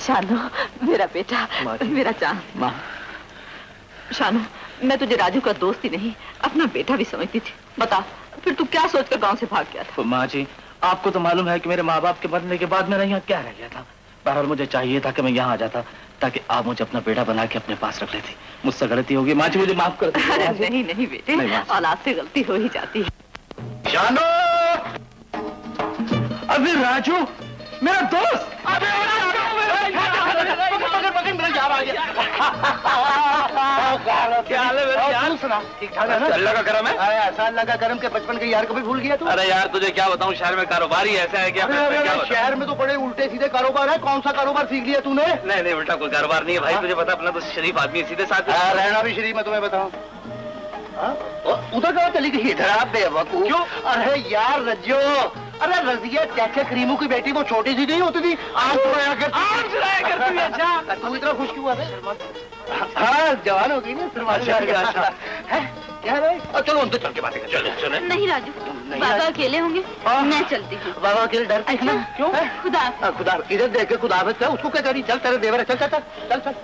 शानू, मेरा बेटा, मेरा चांद। माँ। शानू, मैं तुझे राजू का दोस्त ही नहीं, अपना बेटा भी समझती थी। बता, फिर तू क्या सोचकर गांव से भाग गया था? माँ जी, आपको तो मालूम है कि मेरे माँ बाप के मरने के बाद मेरा यहाँ क्या रह गया था। बहरहाल मुझे चाहिए था कि मैं यहाँ आ जाता ताकि आप मुझे अपना बेटा बना के अपने पास रख लेती। मुझसे गलती होगी माँ जी, मुझे माफ कर दो। नहीं नहीं बेटे, औलाद से गलती हो ही जाती है। शानू! अभी राजू मेरा दोस्त। क्या हाल है मेरे यार? सुना ठीक ठाक है ना? अल्लाह का करम है। ऐसा अल्लाह का करम के बचपन के यार को भी भूल गया तू? अरे यार तुझे क्या बताऊं, शहर में कारोबार ही ऐसा है। क्या शहर में तो बड़े उल्टे सीधे कारोबार है। कौन सा कारोबार सीख लिया तूने? नहीं नहीं, उल्टा कोई कारोबार नहीं है भाई। तुझे पता अपना तो शरीफ आदमी सीधे साथ रहना भी शरीफ। मैं तुम्हें बताऊं उधर कहाँ चली गई? इधर आप बेवकूफ। क्यों? अरे यार रज्जो, अरे रजिया चाचा करीमू की बेटी वो छोटी सी नहीं होती थी, आम चुराया करती है। अच्छा तू इतना खुश क्यों हुआ? हाँ जवान हो गई ना। क्या है? चलो उनसे चल के बातें कर। चलो चलो। नहीं राजू, बाबा अकेले होंगे, मैं चलती हूँ। बाबा अकेले डरते हैं ना? क्यों? खुदा खुदा इधर देख के खुदा उसको क्या करी? चल तेरे देवर। चल चल चल चल चल।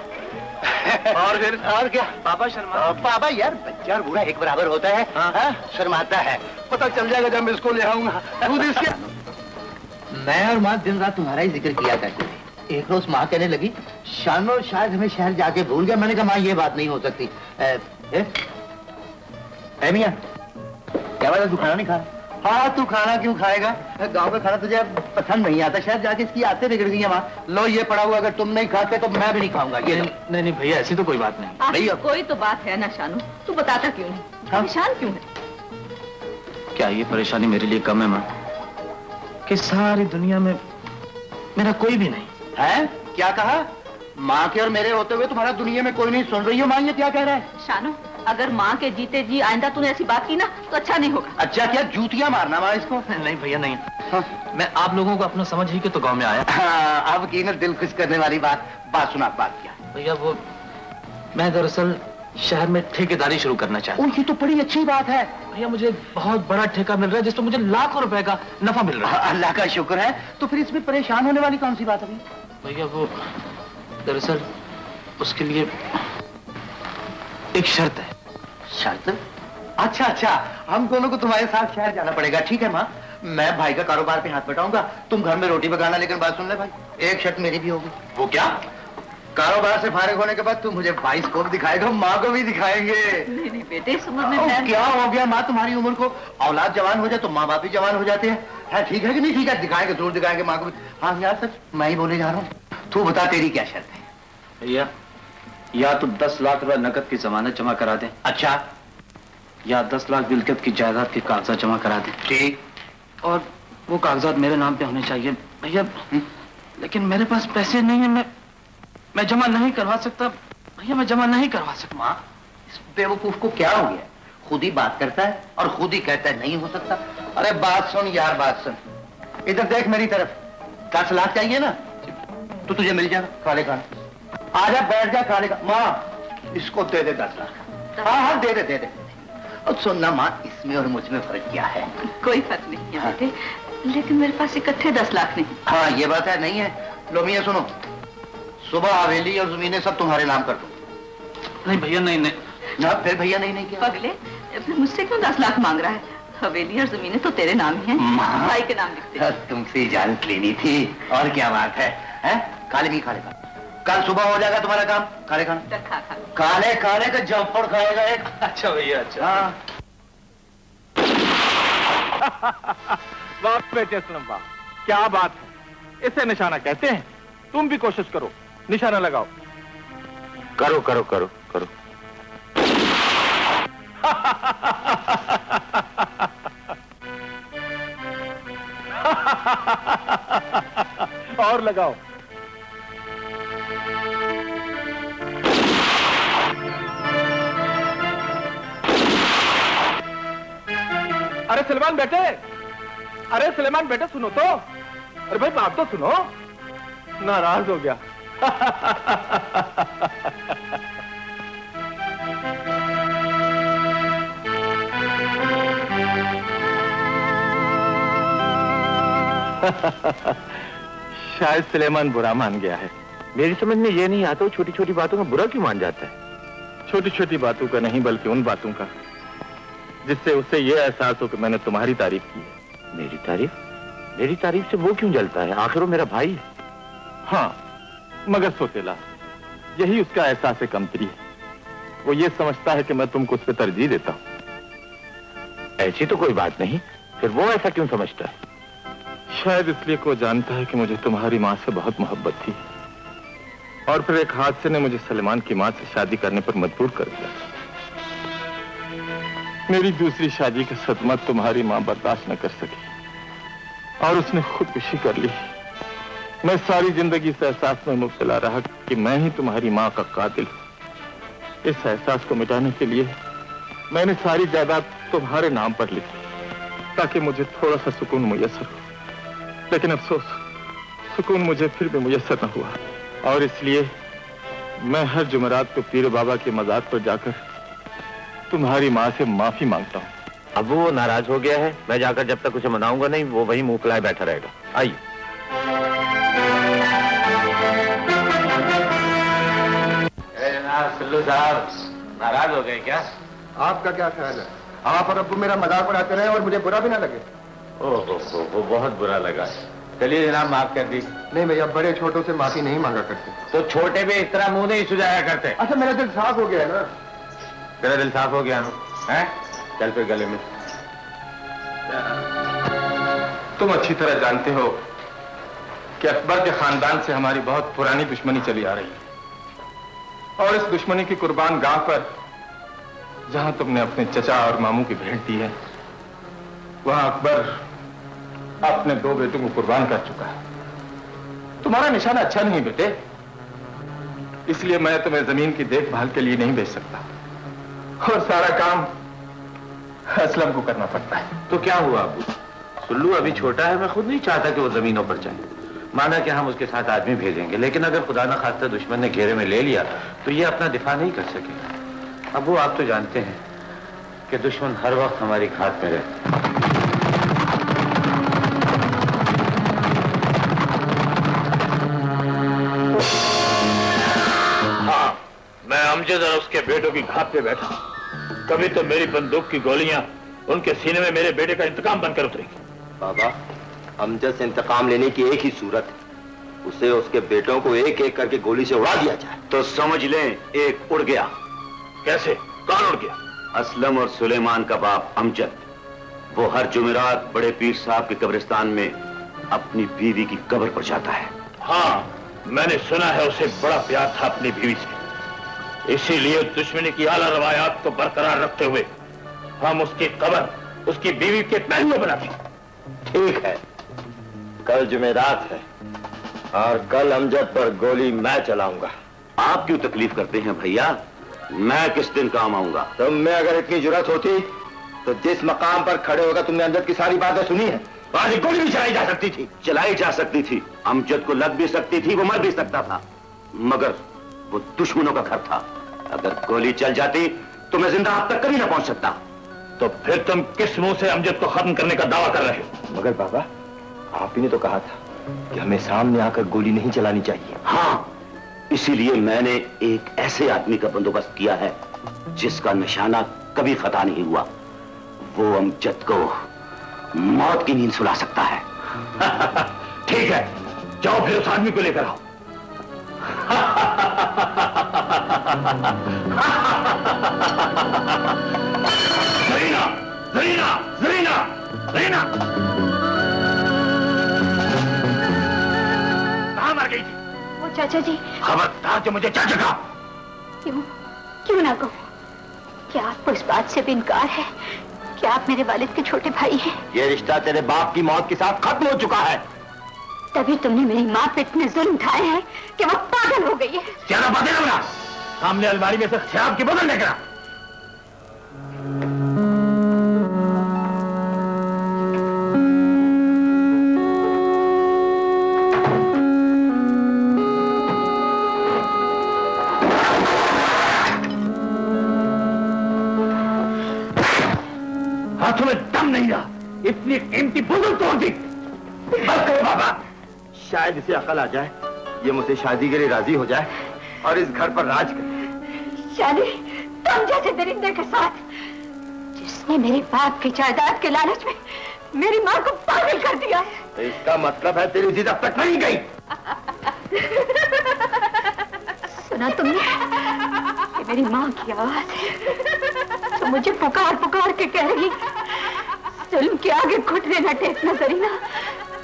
और फिर और क्या? पापा शर्मा। पापा यार बच्चा और बूढ़ा एक बराबर होता है। हाँ? शर्माता है। पता चल जाएगा जब मैं इसको ले आऊंगा। मैं और माँ दिन रात तुम्हारा ही जिक्र किया करते थे। एक रोज माँ कहने लगी शानो शायद हमें शहर जाके भूल गया। मैंने कहा माँ ये बात नहीं हो सकती। मियां क्या बात है, तू खाना नहीं खा? हाँ तू खाना क्यों खाएगा? गांव का खाना तुझे पसंद नहीं आता, शायद जाके इसकी आदतें बिगड़ गई है। माँ लो ये पड़ा हुआ, अगर तुम नहीं खाते तो मैं भी नहीं खाऊंगा। ये नहीं नहीं भैया, ऐसी तो कोई बात नहीं। भैया कोई तो बात है ना शानू, तू बताता क्यों नहीं? परेशान क्यों है? क्या ये परेशानी मेरे लिए कम है माँ कि सारी दुनिया में मेरा कोई भी नहीं है? क्या कहा? माँ के और मेरे होते हुए तुम्हारा दुनिया में कोई नहीं। सुन रही हो माँ ये क्या कह रहा है? शानू, अगर माँ के जीते जी आइंदा तूने ऐसी बात की ना तो अच्छा नहीं होगा। अच्छा क्या जूतियां मारना माँ इसको? नहीं भैया नहीं। हाँ। मैं आप लोगों को अपना समझ ही के तो गांव में आया। हाँ, अब की ना दिल खुश करने वाली बात सुना। बात क्या भैया? वो मैं दरअसल शहर में ठेकेदारी शुरू करना चाहता हूँ। ये तो बड़ी अच्छी बात है भैया। मुझे बहुत बड़ा ठेका मिल रहा है जिसमें मुझे लाखों रुपए का नफा मिल रहा है। अल्लाह का शुक्र है। तो फिर इसमें परेशान होने वाली कौन सी बात है भैया? वो दरअसल उसके लिए एक शर्त है। शर्त? अच्छा अच्छा, हम दोनों को तुम्हारे साथ शहर जाना पड़ेगा। ठीक है माँ, मैं भाई का कारोबार पे हाथ बटाऊंगा, तुम घर में रोटी पकाना। लेकिन बात सुन ले भाई, एक शर्त मेरी भी होगी। वो क्या? कारोबार से फारिग होने के बाद तुम मुझे बाइस्कोप दिखाएगा, माँ को भी दिखाएंगे। नहीं नहीं बेटे, इस उम्र में क्या हो गया माँ तुम्हारी उम्र को? औलाद जवान हो जाए तो माँ बाप भी जवान हो जाते हैं। ठीक है कि नहीं? ठीक है, दिखाएंगे, जरूर दिखाएंगे माँ को भी। हाँ यार सच मैं ही बोले जा रहा हूँ। तू बता तेरी क्या शर्त है? भैया या तो 10 लाख रुपए नकद की जमानत जमा करा दें। अच्छा। या 10 लाख मिल्कियत की जायदाद के कागजात जमा करा दें। ठीक। और वो कागजात मेरे नाम पे होने चाहिए भैया। लेकिन मेरे पास पैसे नहीं है, मैं जमा नहीं करवा सकता भैया, मैं जमा नहीं करवा सकता। माँ इस बेवकूफ को क्या हो गया? खुद ही बात करता है और खुद ही कहता है नहीं हो सकता। अरे बात सुन यार, बात सुन। इधर देख मेरी तरफ। 10 लाख चाहिए ना तो तुझे मिल जाएगा। खा ले खाना, आजा बैठ जा, खा लेगा। माँ इसको दे दे 10 लाख। हाँ हाँ दे दे दे दे। और सुनना माँ, इसमें और मुझ में फर्क क्या है? कोई फर्क नहीं है बेटे, लेकिन मेरे पास इकट्ठे 10 लाख नहीं। हाँ ये बात है, नहीं है। लो मियां सुनो, सुबह हवेली और जमीनें सब तुम्हारे नाम कर दो। नहीं भैया नहीं नहीं ना। फिर भैया नहीं नहीं क्या? पगले, फिर मुझसे क्यों 10 लाख मांग रहा है? हवेली और जमीनें तो तेरे नाम ही हैं, भाई के नाम लिखते। तुमसे इजाजत लेनी थी और क्या बात है? काले नहीं खालेगा, कल सुबह हो जाएगा तुम्हारा काम। काले खाना काले खाने का जम्पड़ खाएगा एक। अच्छा भैया अच्छा। हाँ वाह बेटे सनम वाह, क्या बात है। इसे निशाना कहते हैं। तुम भी कोशिश करो, निशाना लगाओ। करो करो करो करो। और लगाओ। अरे सलमान बेटे, अरे सलेमान बेटे सुनो तो। अरे भाई बात तो सुनो। नाराज हो गया। शायद सुलेमान बुरा मान गया है। मेरी समझ में ये नहीं आता, छोटी छोटी बातों का बुरा क्यों मान जाता है? छोटी छोटी बातों का नहीं, बल्कि उन बातों का जिससे उसे ये एहसास हो कि मैंने तुम्हारी तारीफ की है। मेरी तारीफ? मेरी तारीफ से वो क्यों जलता है? आखिर वो मेरा भाई है। हाँ, मगर सोतेला, यही उसका एहसास है कमतरी है। वो ये समझता है कि मैं तुमको उस पर तरजीह देता हूं। ऐसी तो कोई बात नहीं, फिर वो ऐसा क्यों समझता है? शायद इसलिए कि वो जानता है कि मुझे तुम्हारी माँ से बहुत मोहब्बत थी, और फिर एक हादसे ने मुझे सलेमान की माँ से शादी करने पर मजबूर कर दिया। मेरी दूसरी शादी का सदमा तुम्हारी माँ बर्दाश्त न कर सकी और उसने खुदकुशी कर ली। मैं सारी जिंदगी इस एहसास में मुब्तला रहा कि मैं ही तुम्हारी माँ का कातिल हूं। इस एहसास को मिटाने के लिए मैंने सारी जायदाद तुम्हारे नाम पर लिखी ताकि मुझे थोड़ा सा सुकून मुयस्सर हो, लेकिन अफसोस सुकून मुझे फिर भी मुयस्सर न हुआ, और इसलिए मैं हर जुमेरात को पीर बाबा के मज़ार पर जाकर तुम्हारी माँ से माफी मांगता हूँ। अब वो नाराज हो गया है, मैं जाकर जब तक उसे मनाऊंगा नहीं, वो वही मुंह फुलाए बैठा रहेगा। आइए। सिल्लू साहब, नाराज हो गए क्या? आपका क्या ख्याल है? आप और अब्बू मेरा मजाक उड़ाते रहे और मुझे बुरा भी ना लगे। ओहो, वो बहुत बुरा लगा। चलिए जनाब, माफ कर दी। नहीं भैया, बड़े छोटों से माफी नहीं मांगा करते। तो छोटे भी इस तरह मुंह नहीं सुझाया करते। अच्छा, मेरा दिल साफ हो गया है ना? तेरा दिल साफ हो गया ना? है? चल फिर गले में। तुम अच्छी तरह जानते हो कि अकबर के खानदान से हमारी बहुत पुरानी दुश्मनी चली आ रही है, और इस दुश्मनी की कुर्बान गांव पर जहां तुमने अपने चचा और मामू की भेंट दी है, वहां अकबर अपने 2 बेटों को कुर्बान कर चुका है। तुम्हारा निशाना अच्छा नहीं बेटे, इसलिए मैं तुम्हें जमीन की देखभाल के लिए नहीं भेज सकता, और सारा काम असलम को करना पड़ता है। तो क्या हुआ अबू? सुल्लू अभी छोटा है, मैं खुद नहीं चाहता कि वो जमीनों पर जाए। माना कि हम उसके साथ आदमी भेजेंगे, लेकिन अगर खुदा न खास्ता दुश्मन ने घेरे में ले लिया तो ये अपना दिफा नहीं कर सकेगा। अब वो आप तो जानते हैं कि दुश्मन हर वक्त हमारी खात में रहता है। हाँ, मैं अमजद और उसके बेटों की घात पे बैठा, कभी तो मेरी बंदूक की गोलियां उनके सीने में मेरे बेटे का इंतकाम बनकर उतरेगी। बाबा, अमजद से इंतकाम लेने की एक ही सूरत है, उसे उसके बेटों को एक एक करके गोली से उड़ा दिया जाए। तो समझ लें, एक उड़ गया। कैसे? कौन उड़ गया? असलम और सुलेमान का बाप अमजद। वो हर जुमेरात बड़े पीर साहब के कब्रिस्तान में अपनी बीवी की कब्र पर जाता है। हाँ, मैंने सुना है उसे बड़ा प्यार था अपनी बीवी से, इसीलिए दुश्मनी की आला रवायात को बरकरार रखते हुए हम उसकी कब्र उसकी बीवी के पहलू बनाते। ठीक है, कल जुमेरात है और कल अमजद पर गोली मैं चलाऊंगा। आप क्यों तकलीफ करते हैं भैया? मैं किस दिन काम आऊंगा? तुम में अगर इतनी जुर्रत होती तो जिस मकाम पर खड़े होकर तुमने अमजद की सारी बातें सुनी है, वहां गोली भी चलाई जा सकती थी। चलाई जा सकती थी, अमजद को लग भी सकती थी, वो मर भी सकता था, मगर वो दुश्मनों का घर था। अगर गोली चल जाती तो मैं जिंदा आप तक कभी ना पहुंच सकता। तो फिर तुम किस मुंह से अमजद को खत्म करने का दावा कर रहे हो? मगर बाबा, आप ही ने तो कहा था कि हमें सामने आकर गोली नहीं चलानी चाहिए। हाँ, इसीलिए मैंने एक ऐसे आदमी का बंदोबस्त किया है जिसका निशाना कभी खता नहीं हुआ। वो अमजद को मौत की नींद सुला सकता है। ठीक है, जाओ फिर उस आदमी को लेकर आओ। जरीना, जरीना, जरीना, जरीना, कहाँ मर गई थी? वो चाचा जी। खबरदार जो मुझे चाचा कहा। क्यों ना कहूँ? क्या आपको इस बात से भी इनकार है कि आप मेरे वालिद के छोटे भाई हैं? ये रिश्ता तेरे बाप की मौत के साथ खत्म हो चुका है। तभी तुमने मेरी माँ पे इतने जुल्म ढाए हैं कि वो पागल हो गई है। ज्यादा बातें ना बना। सामने अलमारी में से शराब की बोतल लेकर आ। हाथों में दम नहीं रहा, इतनी कीमती बोतल तोड़ दी। बाबा, शायद इसे अकल आ जाए ये मुझसे शादी के लिए राजी हो जाए और इस घर पर राज करे। शादी तुम जैसे दरिंदे के साथ, जिसने मेरे बाप की जायदाद के लालच में मेरी माँ को पागल कर दिया है। तो इसका मतलब है तेरी जिद अब तक नहीं गई। सुना तुमने? ये मेरी माँ की आवाज है, तो मुझे पुकार पुकार के कह रही, जुल्म के आगे घुटने न टेकना जरीना,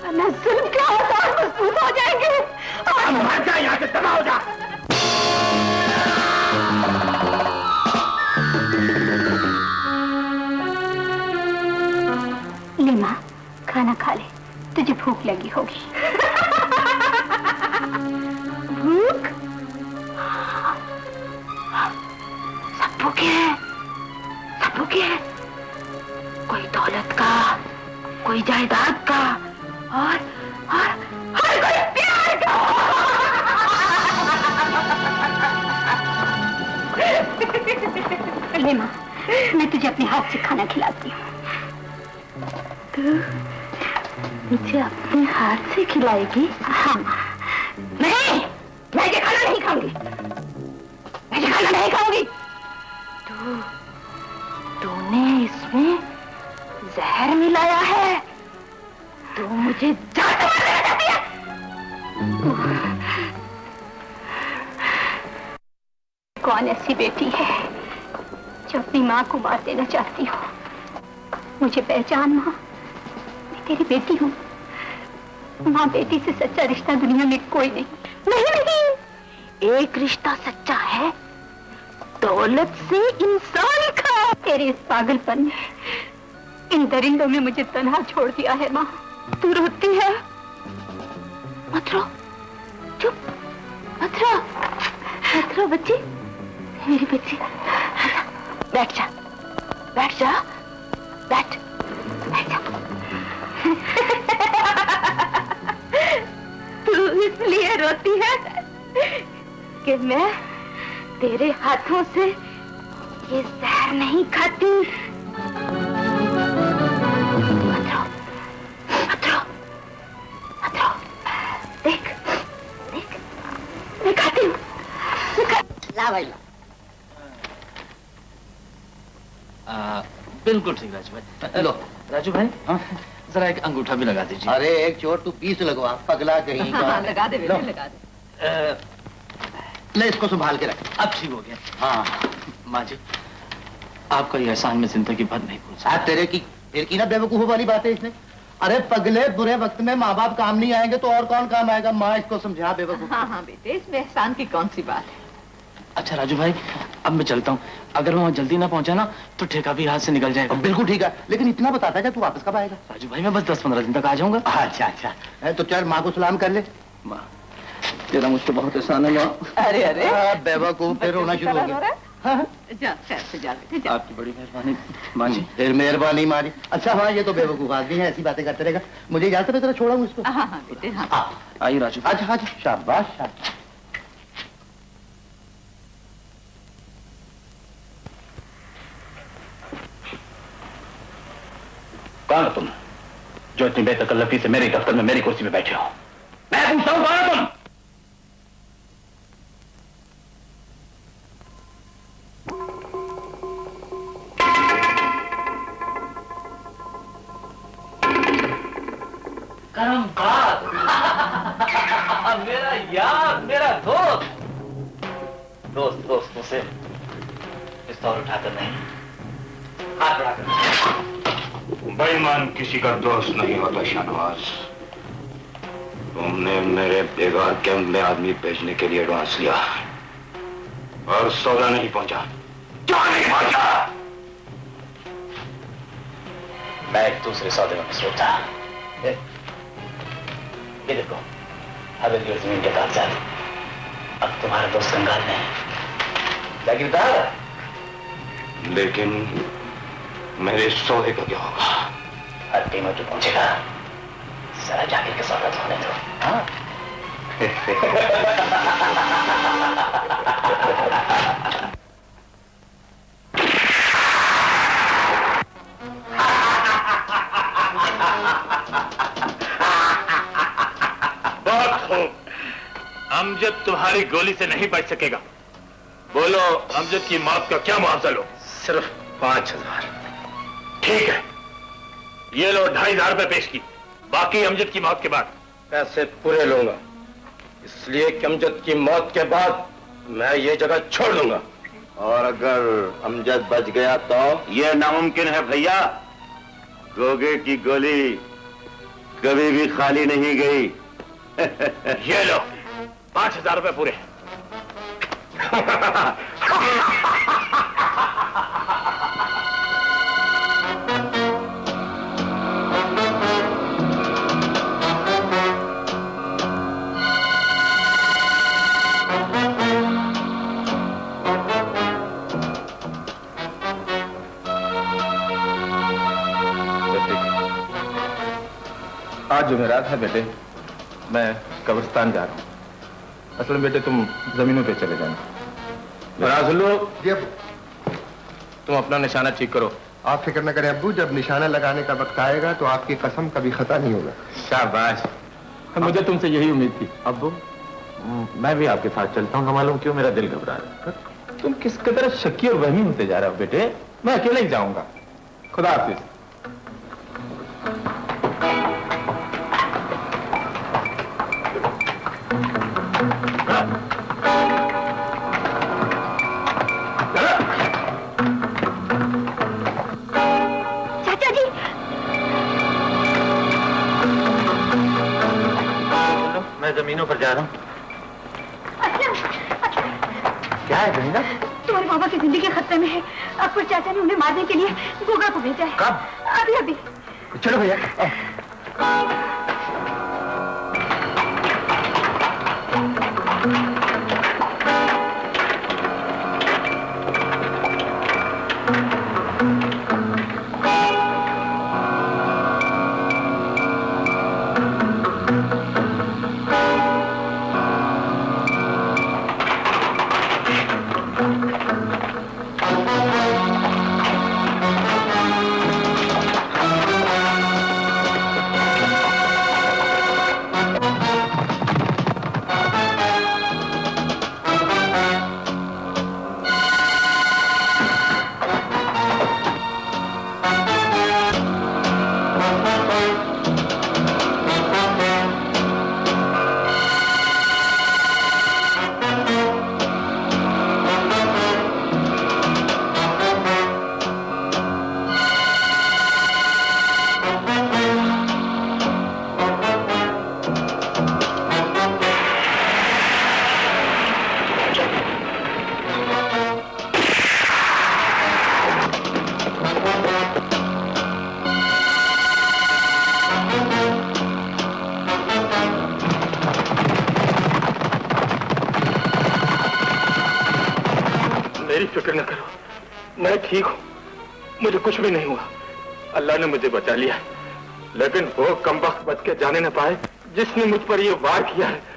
वरना जुल्म के आधार मजबूत हो जाएंगे। और मर जा, यहाँ से तबाह हो जा। ले माँ, खाना खा ले, तुझे भूख लगी होगी। भूख? सब भूखे हैं, सब भूखे हैं। कोई दौलत का, कोई जायदाद का, और कोई प्यार का। ले माँ, मैं तुझे अपने हाथ से खाना खिलाती हूँ। मुझे अपने हाथ से खिलाएगी? हाँ। नहीं, मैं ये खाना नहीं खाऊंगी, मैं ये खाना नहीं खाऊंगी। तूने इसमें जहर मिलाया है, तो मुझे जान मारना चाहती है। कौन ऐसी बेटी है जो अपनी माँ को मार देना चाहती हो? मुझे पहचान माँ, मैं तेरी बेटी हूँ। माँ बेटी से सच्चा रिश्ता दुनिया में कोई नहीं। नहीं, एक रिश्ता सच्चा है, दौलत से इंसान का। तेरे इस पागलपन ने, इन दरिंदों में मुझे तन्हा छोड़ दिया है माँ। तू रोती है? मत रो, चुप, मत रो बच्ची, मेरी बच्ची। बैठ जा, बैठ जा, बैठ जा। तू इसलिए रोती है कि मैं तेरे हाथों से ये जहर नहीं खाती। मत रो, मत रो, मत रो। देख, देख, मैं खाती हूँ। ला भाई ला। बिल्कुल ठीक राजू भाई। लो राजू भाई, जरा एक अंगूठा भी लगा दीजिए। अरे एक चोट तू 20 लगवा, पगला कहीं का। लगा दे बेटे, लगा दे। ले इसको संभाल के रख। अब ठीक हो गया। हाँ माँ जी, आपका ये एहसान में जिंदगी भर नहीं भूल सकता। तेरे की ना बेवकूफों वाली बात है इसने। अरे पगले, बुरे वक्त में माँ बाप काम नहीं आएंगे तो और कौन काम आएगा? माँ इसको समझा बेवकूफ। हाँ बेटे, इसमें एहसान की कौन सी बात है। अच्छा राजू भाई, अब मैं चलता हूँ। अगर वहाँ जल्दी ना पहुँचा ना तो ठेका भी हाथ से निकल जाएगा। बिल्कुल ठीक है, लेकिन इतना बताता है तू वापस कब आएगा? राजू भाई, मैं बस 10-15 दिन तक आ जाऊंगा। अच्छा अच्छा, तो चल माँ को सलाम कर ले। माँ, तेरा मुझ पर बहुत एहसान है माँ। अरे अरे बेवकूफ, फिर रोना शुरू हो गया। हाँ? जा खैर से जा बेटे, जा। आपकी बड़ी मेहरबानी माँ जी। फिर मेहरबानी मारी। अच्छा हाँ, ये तो बेवकूफ आदमी है, ऐसी बातें करते रहेगा। मुझे इजाजत है, तेरा छोड़ा हूँ इसको। हाँ बेटे, हाँ। आइए राजू। अच्छा हाँ, शाबाश शाबाश। कौन हो तुम जो इतनी बेतकल्लफी से मेरे दफ्तर में मेरी कुर्सी पे बैठे हो? मैं पूछता हूं, कौन हो तुम? करमकाद। मेरा यार, मेरा दोस्तों से पिस्तौल उठाकर नहीं, हाथ बढ़ाकर। बेईमान किसी का दोस्त नहीं होता शाहनवाज। तुमने मेरे बेगार कैंप में आदमी भेजने के लिए एडवांस लिया और सौदा नहीं पहुंचा। क्यों नहीं पहुंचा? मैं एक दूसरे सौदे में मसरूफ था। ये देखो, हवेली और जमीन के कागजात अब तुम्हारे दोस्त कंगाल में जागीरदार। लेकिन मेरे सौदे का क्या होगा? हर कीमत जो पहुंचेगा, सारा जागीर के सौदा होने दो। हाँ? तुम्हारी गोली से नहीं बच सकेगा। बोलो, अमजद की मौत का क्या मुआवजा लो? सिर्फ 5000। ठीक है, ये लो 2500 रुपए पेश की, बाकी अमजद की मौत के बाद। पैसे पूरे लूंगा, इसलिए कि अमजद की मौत के बाद मैं ये जगह छोड़ दूंगा। और अगर अमजद बच गया तो? यह नामुमकिन है भैया। गोगे की गोली कभी भी खाली नहीं गई। ये लो 5000 रुपए पूरे। आज जुमेरात है बेटे, मैं कब्रिस्तान जा रहा हूँ। असल में बेटे तुम जमीनों पे चले जाना। और आज लो, तुम अपना निशाना ठीक करो। आप फिक्र न करें अब्बू, जब निशाना लगाने का वक्त आएगा तो आपकी कसम कभी खता नहीं होगा। शाबाश, मुझे तुमसे यही उम्मीद थी। अब्बू, मैं भी आपके साथ चलता हूँ। मालूम क्यों मेरा दिल घबरा रहा है। तुम किस कदर शक्की और वहमी होते जा रहे हो बेटे। मैं अकेले ही जाऊंगा। खुदा हाफिज। चाचा जी, मैं जमीनों पर जा रहा हूँ। क्या है जमीना? तुम्हारे बाबा की जिंदगी खतरे में है। अकबर चाचा ने उन्हें मारने के लिए गोगा को भेजा है। कब? अभी अभी। चलो भैया। फिक्र न करो, मैं ठीक हूँ, मुझे कुछ भी नहीं हुआ। अल्लाह ने मुझे बचा लिया, लेकिन वो कमबख्त बच के जाने न पाए जिसने मुझ पर ये वार किया है।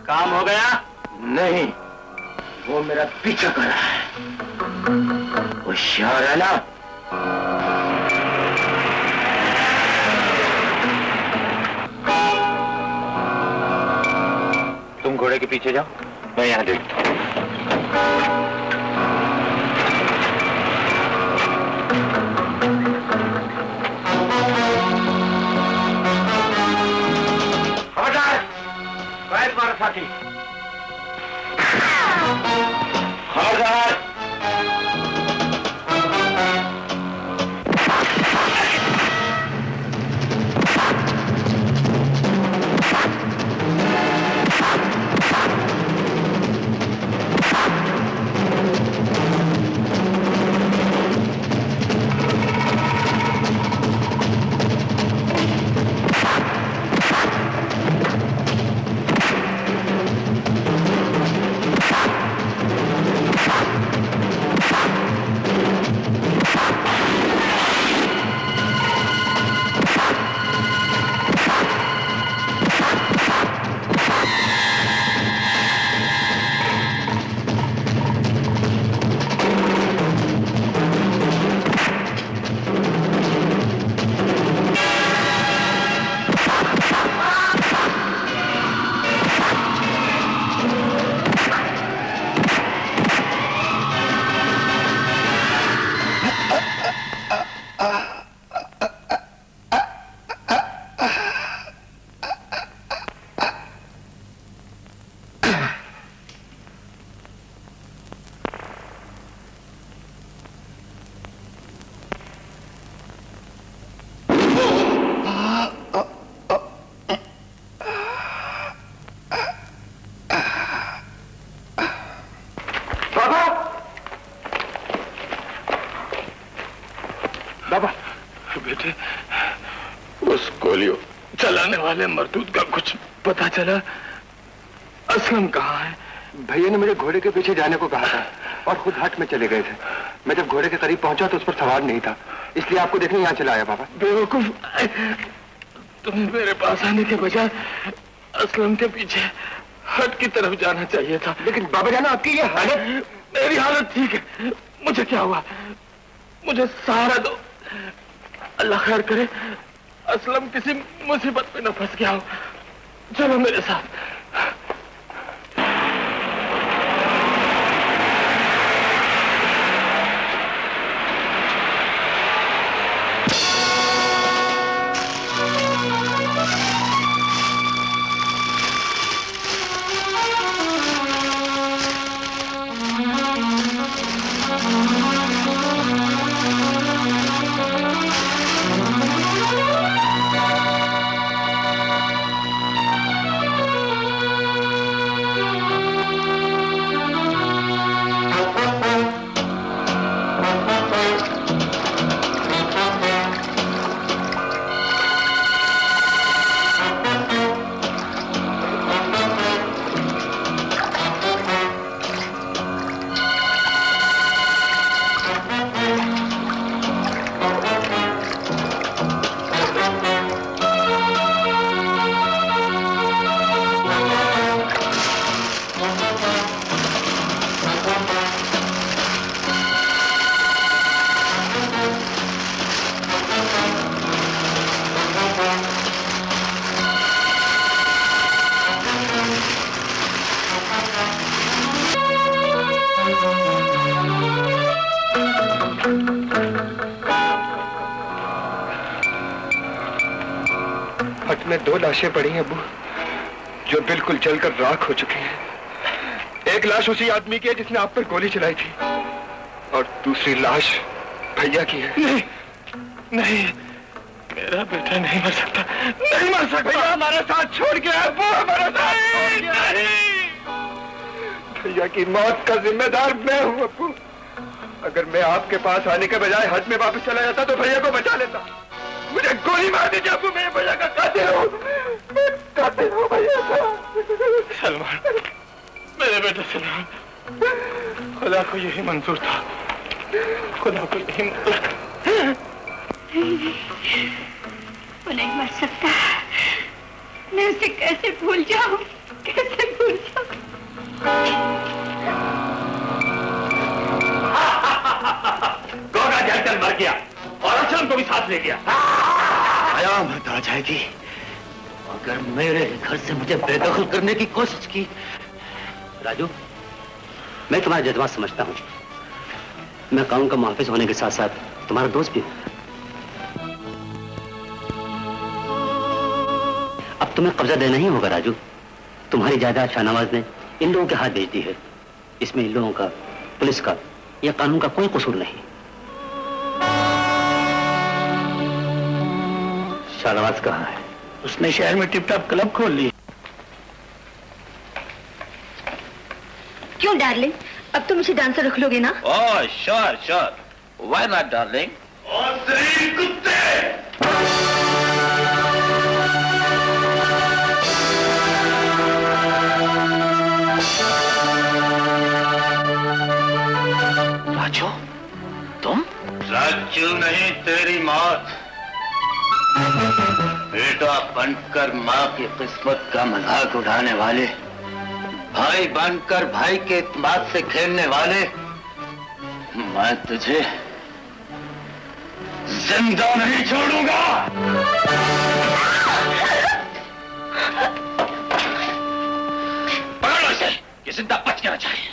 काम हो गया? नहीं, वो मेरा पीछा कर रहा है। होशियार है ना? तुम घोड़े के पीछे जाओ, मैं यहाँ देखता हूँ। साथी खबरदार। वाले मरदूद का कुछ पता चला? असलम कहाँ है? भैया ने मुझे घोड़े के पीछे जाने को कहा था और खुद हट में चले गए थे। मैं जब घोड़े के करीब पहुंचा तो उस पर सवार नहीं था, इसलिए आपको देखने यहाँ चला आया। बाबा बेवकूफ, तुम मेरे पास आने के बजाय असलम के पीछे हट की तरफ जाना चाहिए था। लेकिन बाबा जाना आपकी ये हालत। मेरी हालत ठीक है, मुझे क्या हुआ? मुझे सहारा दो, अल्लाह खैर करे असलम किसी मुसीबत में न फंस गया हो। चलो मेरे साथ। दो लाशें पड़ी हैं अबू, जो बिल्कुल जलकर राख हो चुकी हैं। एक लाश उसी आदमी की है जिसने आप पर गोली चलाई थी और दूसरी लाश भैया की है। नहीं, नहीं, मेरा बेटा नहीं मर सकता, नहीं मर सकता। भैया हमारे साथ छोड़ के अबू, हमारे साथ नहीं। भैया की मौत का जिम्मेदार मैं हूँ अबू। अगर मैं आपके पास आने के बजाय हट में वापस चला जाता तो भैया को बचा लेता। मुझे गोली मार दीजिए अबू, मैं भैया का कातिल हूँ, मैं कातिल हूँ भैया का। सलमान, मेरे बेटे सलमान, खुदा को यही मंजूर था, खुदा को यही मंजूर था। वो नहीं मर सकता, मैं उसे कैसे भूल जाऊं, कैसे भूल जाऊं? गोगा जलकर मर गया और असलम को भी साथ ले गया। कयामत आ जाएगी अगर मेरे घर से मुझे बेदखल करने की कोशिश की। राजू, मैं तुम्हारा जज्बा समझता हूँ। मैं कानून का मुहाफिज होने के साथ साथ तुम्हारा दोस्त भी हूँ। अब तुम्हें कब्जा देना ही होगा राजू। तुम्हारी जायदाद शाहनवाज ने इन लोगों के हाथ भेज दी है। इसमें इन लोगों का, पुलिस का या कानून का कोई कसूर नहीं। शाहनवाज कहाँ है? उसने शहर में टिप टॉप क्लब खोल ली। क्यों डार्लिंग, अब तो मुझे डांसर रख लोगे ना? Oh sure sure, why not darling. और सही कुत्ते, राजू, तुम? राजू नहीं, तेरी मौत। बेटा बनकर माँ की किस्मत का मजाक उड़ाने वाले, भाई बनकर भाई के इत्मीनान से खेलने वाले, मैं तुझे जिंदा नहीं छोड़ूंगा। पकड़ लो इसे, ये जिंदा बच के ना जाए।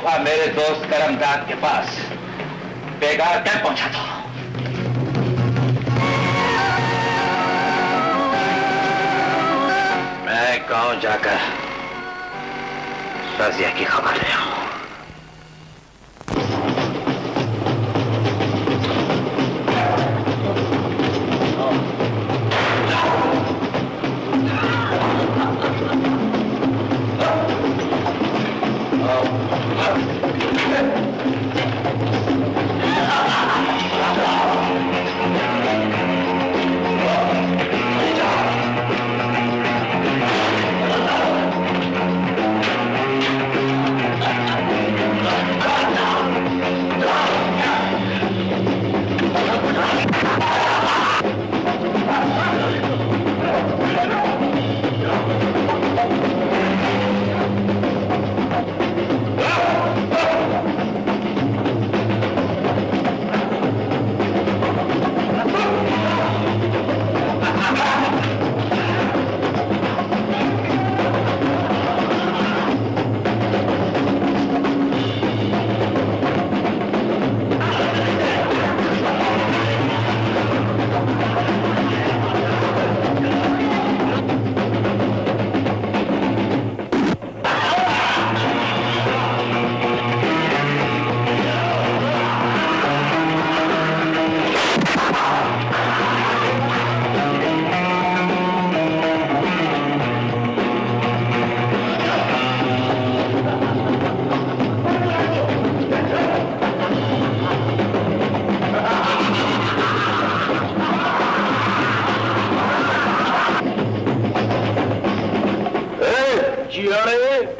तोहफा मेरे दोस्त करमदाद के पास बेकार क्या पहुंचा था? मैं गांव जाकर रजिया की खबर ले आऊं।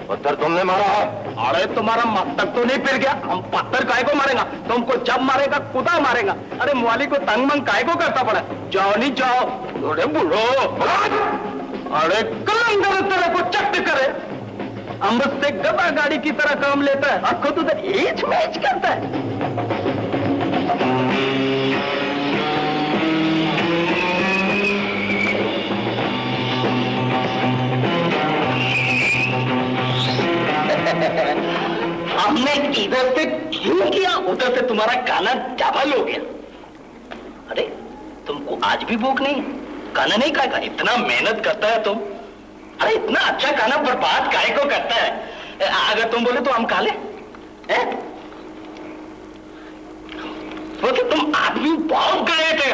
पत्थर तुमने मारा? अरे तुम्हारा मस्तक तो नहीं फिर गया? हम पत्थर काय को मारेगा? तुमको जब मारेगा खुदा मारेगा। अरे मुआली को तंग मंग काय को करता पड़ा? जाओ नहीं जाओ। अरे बुढ़ो, अरे कलंदर तेरे को चट्ट करे, हम से गदा गाड़ी की तरह काम लेता है और खुद उधर एच मैच करता है। हमने इधर से क्यों किया, उधर से तुम्हारा काना डबल हो गया। अरे तुमको आज भी भूख नहीं? काना नहीं खाएगा? इतना मेहनत करता है तुम। अरे इतना अच्छा खाना बर्बाद काहे को करता है? अगर तुम बोले तो हम खा ले। तो तुम आदमी बहुत गए थे,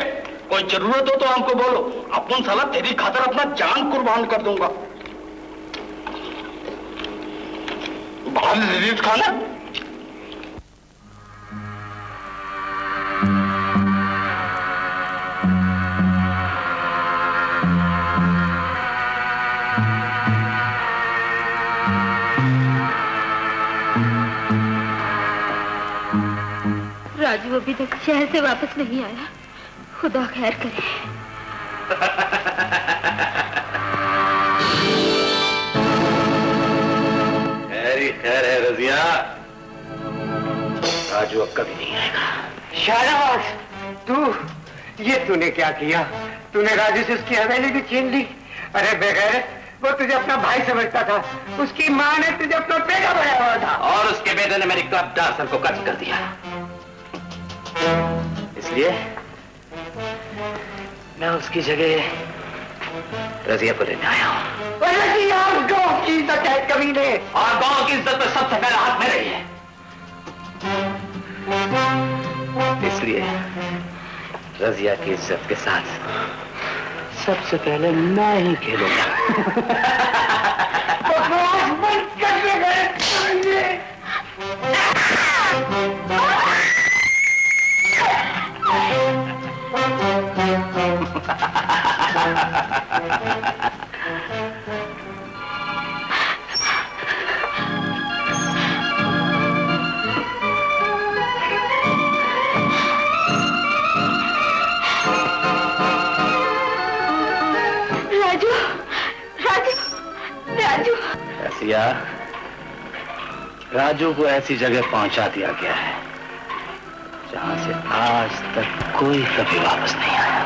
कोई जरूरत हो तो हमको बोलो, अपन साला तेरी खातर अपना जान कुर्बान कर दूंगा। बहुत लजीज खाना। राजू अभी तक शहर से वापस नहीं आया, खुदा खैर करे। खैर है रजिया, राजू अब कभी नहीं आएगा। शाहनवाज, तूने क्या किया? तूने राजू से उसकी हवेली भी छीन ली। अरे बगैर, वो तुझे अपना भाई समझता था, उसकी माँ ने तुझे अपना बेटा बनाया हुआ था, और उसके बेटे ने मेरी कब्जा सर को कब्ज कर दिया। इसलिए मैं उसकी जगह रजिया को लेने आया हूँ। गाँव की इज्जत है कमीने, और गाँव की इज्जत में सबसे पहले हाथ में रही है, इसलिए रजिया की इज्जत के साथ सबसे पहले मैं ही खेलूंगा। राजू को ऐसी जगह पहुंचा दिया गया है जहां से आज तक कोई कभी वापस नहीं आया।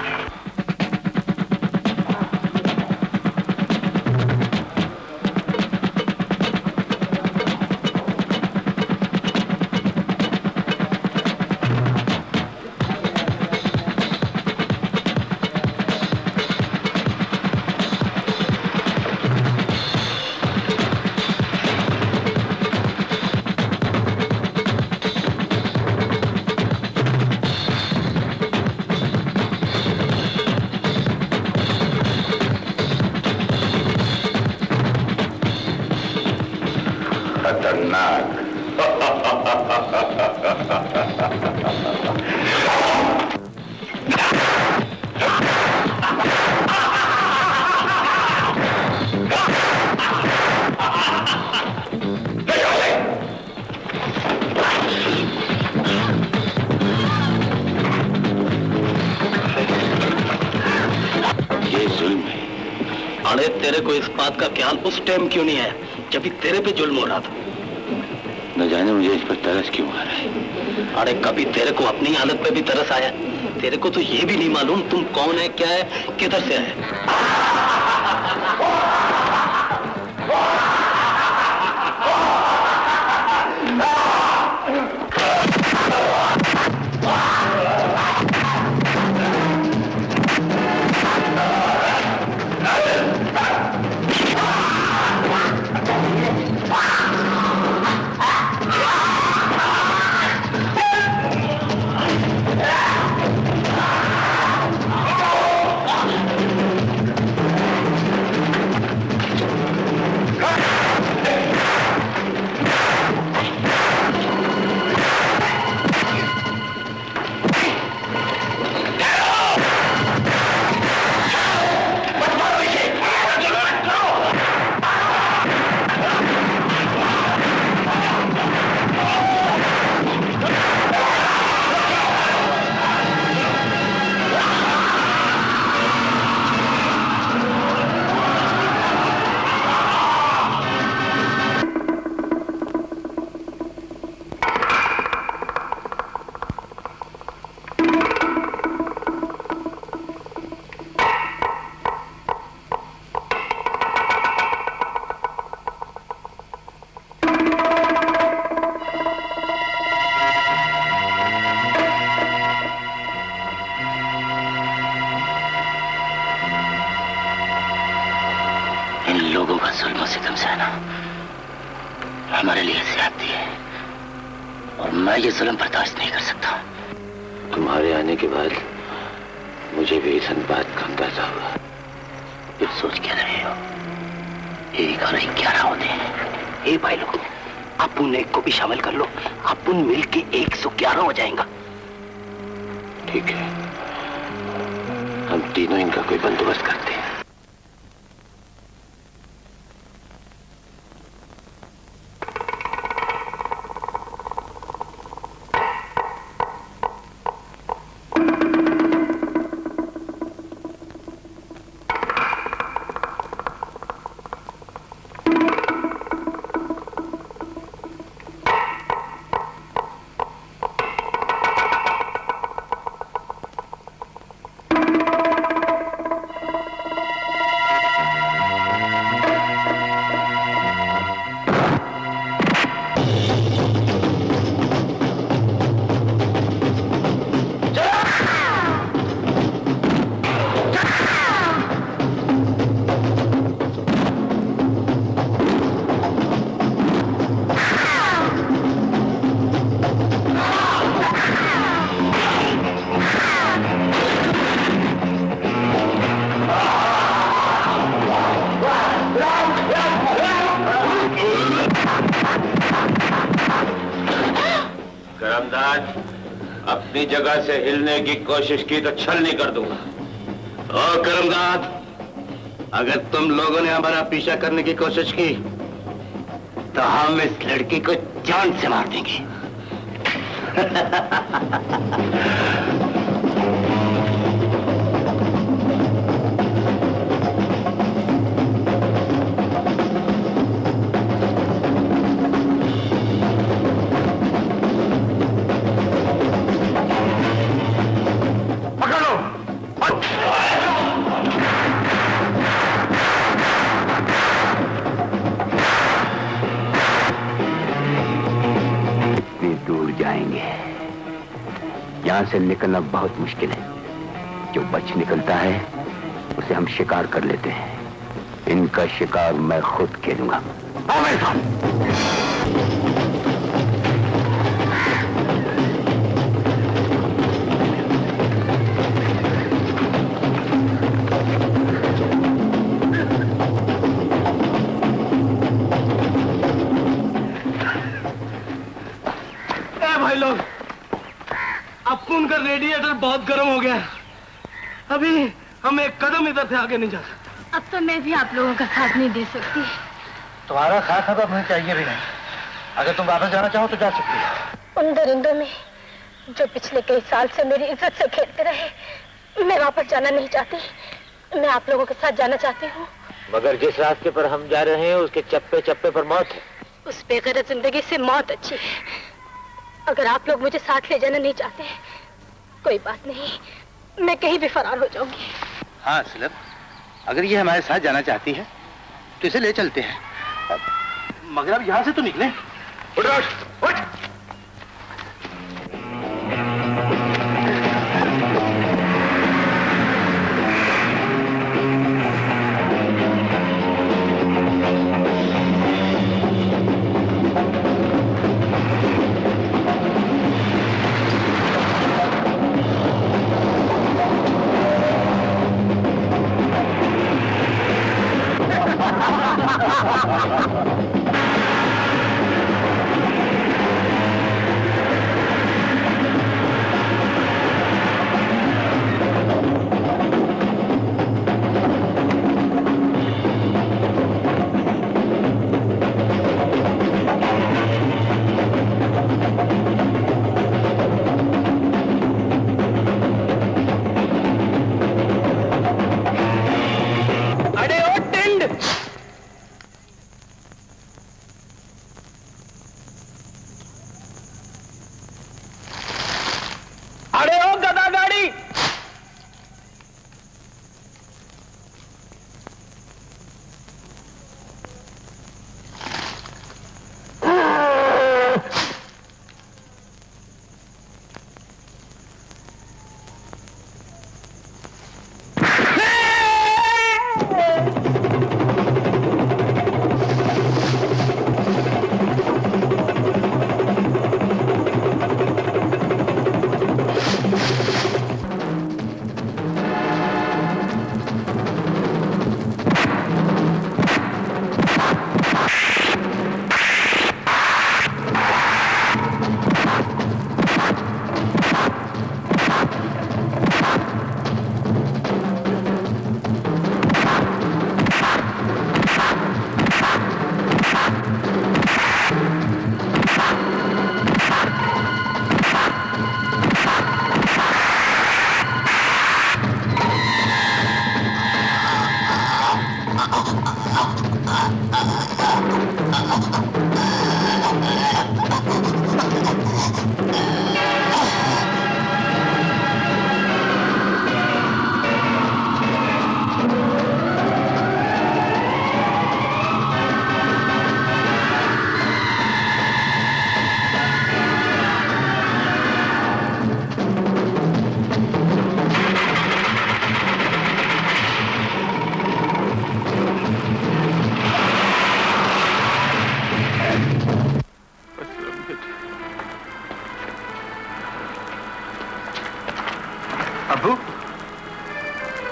खतरनाक। ये जुल्म है। अरे तेरे को इस बात का ख्याल उस टाइम क्यों नहीं है जब भी तेरे पे जुल्म हो रहा था? न जाने मुझे इस पर तरस क्यों आ रहा है। अरे कभी तेरे को अपनी हालत पे भी तरस आया? तेरे को तो ये भी नहीं मालूम तुम कौन है, क्या है, किधर से है। हमारे लिए ज्यादती है और मैं ये जुल्म बर्दाश्त नहीं कर सकता। तुम्हारे आने के बाद मुझे भी इस बात का अंदाजा हुआ। फिर सोच क्या रहे हो? 1 और 11 होते हैं। ए भाई लोग, अपन एक को भी शामिल कर लो, अपन मिलके 111 हो जाएगा। ठीक है, हम तीनों इनका कोई बंदोबस्त करते हैं। अपनी जगह से हिलने की कोशिश की तो छलनी कर दूंगा। ओ करमदाद, अगर तुम लोगों ने हमारा पीछा करने की कोशिश की तो हम इस लड़की को जान से मार देंगे। यहां से निकलना बहुत मुश्किल है। जो बच निकलता है उसे हम शिकार कर लेते हैं। इनका शिकार मैं खुद खेलूंगा। आओ मेरे साथ। रेडिएटर बहुत गर्म हो गया है। अभी हम एक कदम इधर से आगे नहीं जा सकते। अब तो मैं भी आप लोगों का साथ नहीं दे सकती। तुम्हारा साथ अब हमें चाहिए भी नहीं। अगर तुम वापस जाना चाहो तो जा सकती हो। उन दरिंदों में जो पिछले कई साल से मेरी इज्जत से खेलते रहे, मैं वापस जाना नहीं चाहती। मैं आप लोगों के साथ जाना चाहती हूँ। मगर जिस रास्ते पर हम जा रहे हैं उसके चप्पे चप्पे पर मौत है। उस बेगैरत जिंदगी से मौत अच्छी है। अगर आप लोग मुझे साथ ले जाना नहीं चाहते, कोई बात नहीं, मैं कहीं भी फरार हो जाऊंगी। हाँ असलम, अगर ये हमारे साथ जाना चाहती है तो इसे ले चलते हैं। मगर अब यहाँ से तो निकले। उठ उठ।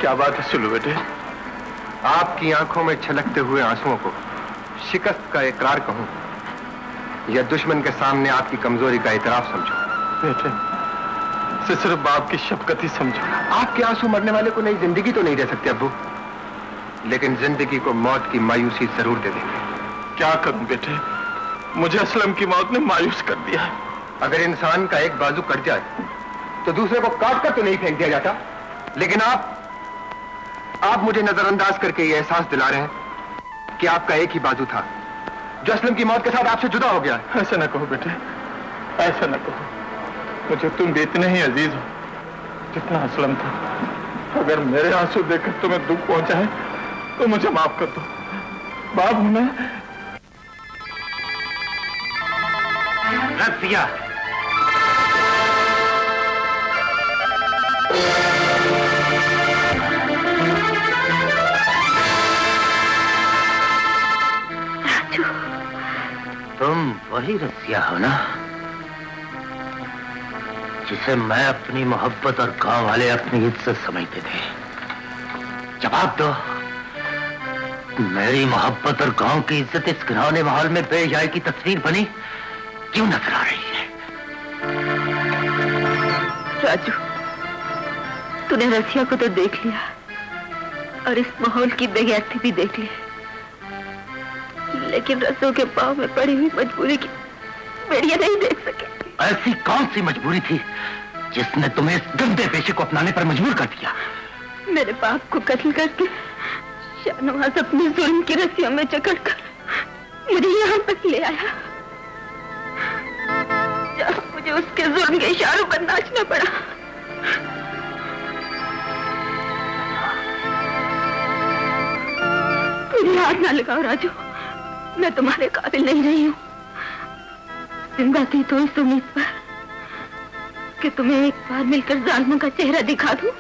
क्या बात है सुलू बेटे? आपकी आंखों में छलकते हुए आंसुओं को शिकस्त का इकरार कहूं या दुश्मन के सामने आपकी कमजोरी का इतराफ समझो? बेटे, सिर्फ बाप की शफकत ही समझो। आपके आंसू मरने वाले को नई जिंदगी तो नहीं दे सकते अब्बू, लेकिन जिंदगी को मौत की मायूसी जरूर दे देंगे। क्या करूं बेटे, मुझे असलम की मौत ने मायूस कर दिया है। अगर इंसान का एक बाजू कट जाए तो दूसरे को काट कर तो नहीं फेंक दिया जाता, लेकिन आप मुझे नजरअंदाज करके ये एहसास दिला रहे हैं कि आपका एक ही बाजू था जो असलम की मौत के साथ आपसे जुदा हो गया। ऐसा ना कहो बेटे, ऐसा ना कहो। मुझे तुम भी इतने ही अजीज हो जितना असलम था। अगर मेरे आंसू देखकर तुम्हें दुख पहुंचा है तो मुझे माफ कर दो। बाप हूं मैं। रसिया, तुम वही रसिया हो ना जिसे मैं अपनी मोहब्बत और गांव वाले अपनी इज्जत समझते थे? जवाब दो। मेरी मोहब्बत और गांव की इज्जत इस घिनौने माहौल में बेहयाई की तस्वीर बनी क्यों नजर आ रही है? राजू, तूने रसिया को तो देख लिया और इस माहौल की बेगैरती भी देख ली, लेकिन रसों के पांव में पड़ी हुई मजबूरी की बेड़ियां नहीं देख सके। ऐसी कौन सी मजबूरी थी जिसने तुम्हें इस गंदे पेशे को अपनाने पर मजबूर कर दिया? मेरे बाप को कत्ल करके शाहनवाज अपनी जुल्म की रस्सियों में जकड़कर मुझे यहाँ तक ले आया, जहाँ मुझे उसके जुल्म के इशारों पर नाचना पड़ा। मेरी हाथ ना लगाओ राजू, मैं तुम्हारे काबिल नहीं रही हूँ। जिंदा थी तो इस उम्मीद पर कि तुम्हें एक बार मिलकर जालिमों का चेहरा दिखा दूं,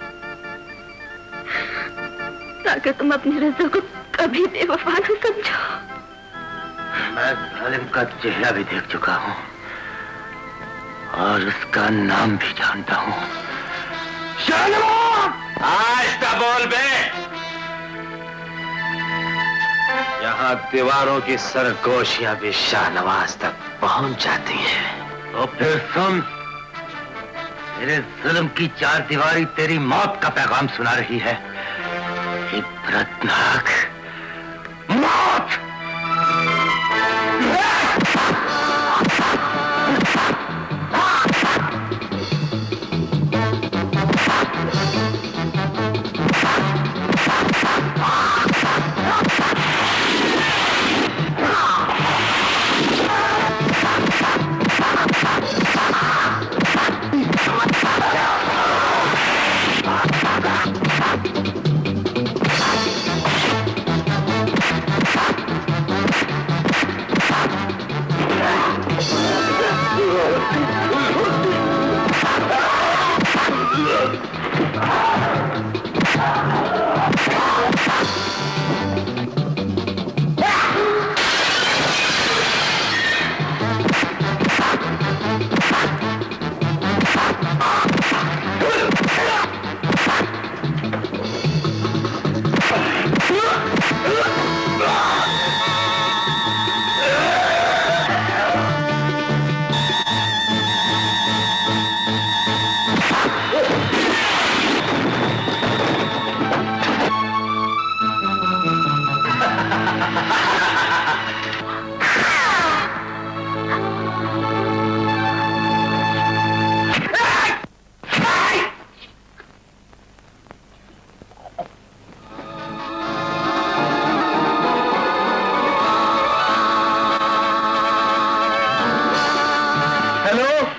ताकि तुम अपनी रज़ा को कभी बेवफा न समझो। मैं जालिम का चेहरा भी देख चुका हूँ और उसका नाम भी जानता हूँ। शाहनवाज! आहिस्ता बोल बे। यहाँ दीवारों की सरगोशियां भी शाहनवाज तक पहुंच जाती हैं। तो फिर सुन, मेरे जुल्म की चार दीवारी तेरी मौत का पैगाम सुना रही है। इबरतनाक मौत।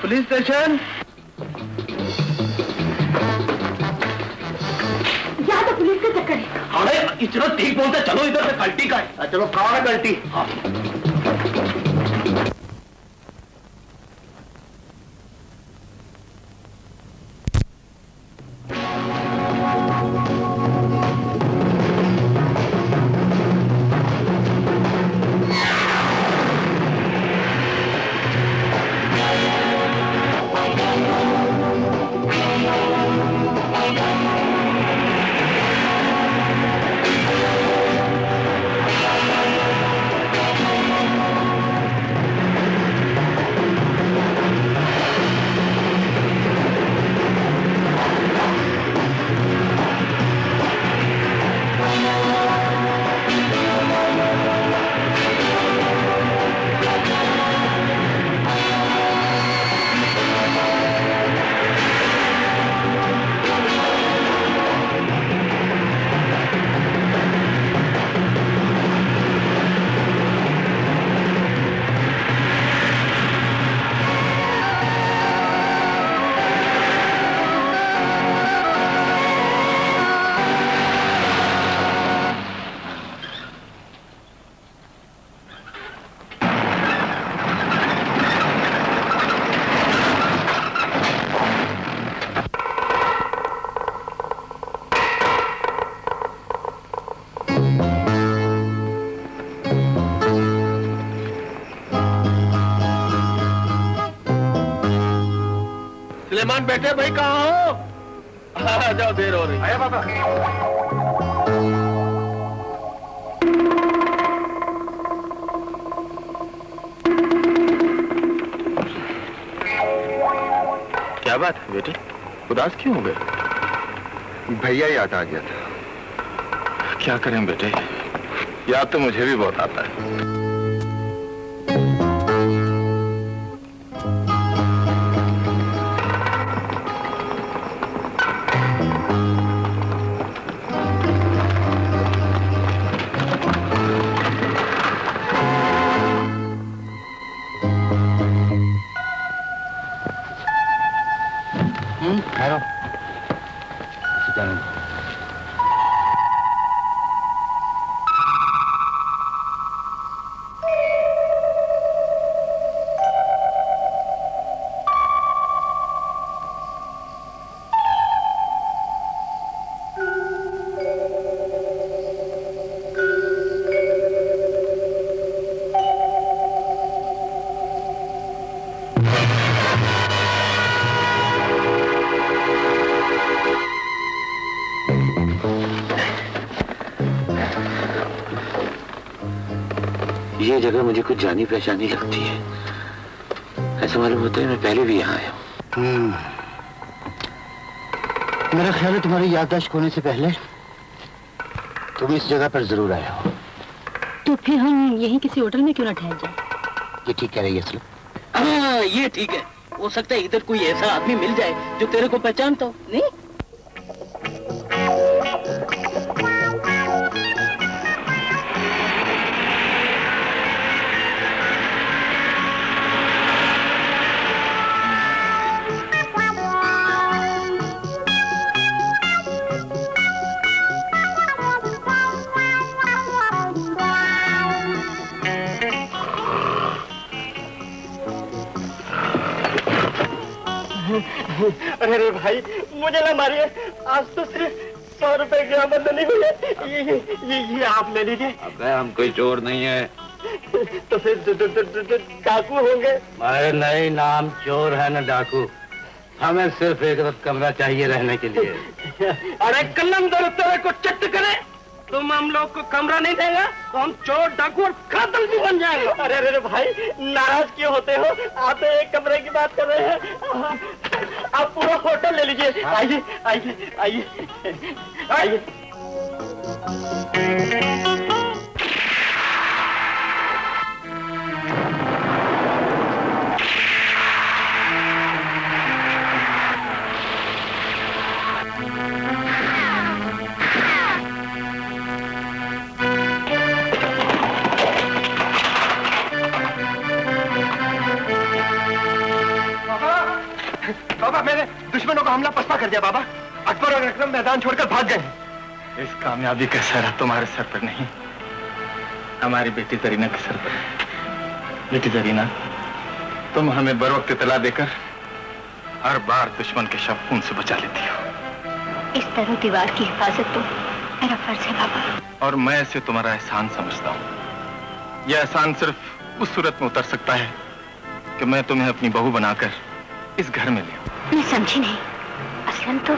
Police station. यहाँ तो पुलिस के चक्कर है। अरे इतना ठीक बोलते, चलो इधर से कल्टी का है। चलो कौन है कल्टी? हाँ। सुलेमान बेटे भाई कहाँ हो? आ जाओ, देर हो रही। आया बाबा। क्या बात है बेटे, उदास क्यों हो गए? भैया याद आ गया था। क्या करें बेटे, याद तो मुझे भी बहुत आता है। ये जगह मुझे कुछ जानी पहचानी लगती है। ऐसा मालूम होता है मैं पहले भी यहाँ आया हूँ। मेरा ख्याल है तुम्हारी याददाश्त खोने से पहले तुम इस जगह पर जरूर आए हो। तो फिर हम यहीं किसी होटल में क्यों ना ठहर जाए? ये ठीक कह रही है असलम। हाँ ये ठीक है। हो सकता है इधर कोई ऐसा आदमी मिल जाए जो तेरे को पहचानता हो। नहीं अरे भाई मुझे ना मारिए, आज तो सिर्फ 100 रुपए की आमदनी हुई है। ये आप ले लीजिए। अबे हम कोई चोर नहीं है। तो फिर डाकू होंगे? अरे नहीं, नाम चोर है न डाकू। हमें सिर्फ एक रात कमरा चाहिए रहने के लिए। अरे कलम दर तेरे को चट करे, तुम हम लोग को कमरा नहीं देगा तो हम चोर डाकू और कातिल भी बन जाएंगे। अरे अरे भाई नाराज क्यों होते हो? आप तो एक कमरे की बात कर रहे हैं, आप पूरा होटल ले लीजिए। आइए आइए आइए आइए। बाबा मैंने दुश्मनों का हमला पसपा कर दिया बाबा। अकबर और अकरम मैदान छोड़कर भाग गए। इस कामयाबी का सहरा तुम्हारे सर पर नहीं, हमारी बेटी जरीना के सर पर है। बेटी जरीना, तुम हमें बर वक्त इतला देकर हर बार दुश्मन के शव खून से बचा लेती हो। इस तरह दीवार की हिफाजत तो मेरा फर्ज है बाबा। और मैं इसे तुम्हारा एहसान समझता हूँ। यह एहसान सिर्फ उस सूरत में उतर सकता है कि मैं तुम्हें अपनी बहू बनाकर इस घर में ले। मैं समझी नहीं। असलम तो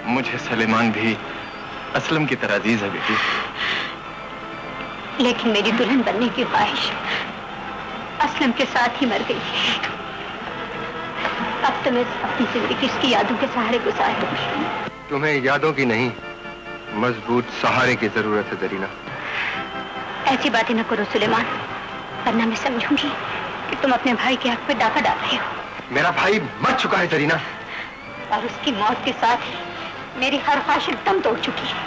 मुझे सलेमान भी असलम की तरह अजीज है बेटी। लेकिन मेरी दुल्हन बनने की ख्वाहिश असलम के साथ ही मर गई। अब तो मैं अपनी जिंदगी इसकी यादों के सहारे गुजार दूंगी। तुम्हें यादों की नहीं, मजबूत सहारे की जरूरत है जरीना। ऐसी बातें न करो सुलेमान, वरना मैं समझूंगी कि तुम अपने भाई के हक पे डाका डाल रहे हो। मेरा भाई मर चुका है जरीना, और उसकी मौत के साथ मेरी हर ख्वाहिश दम तोड़ चुकी है।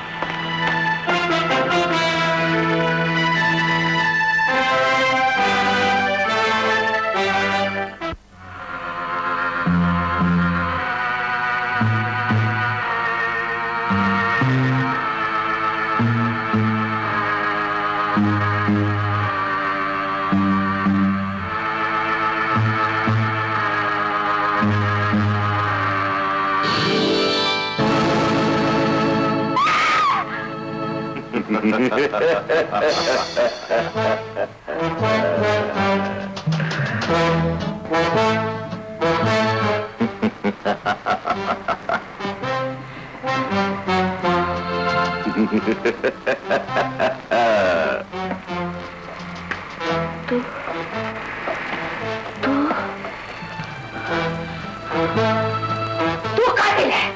तू कातिल है,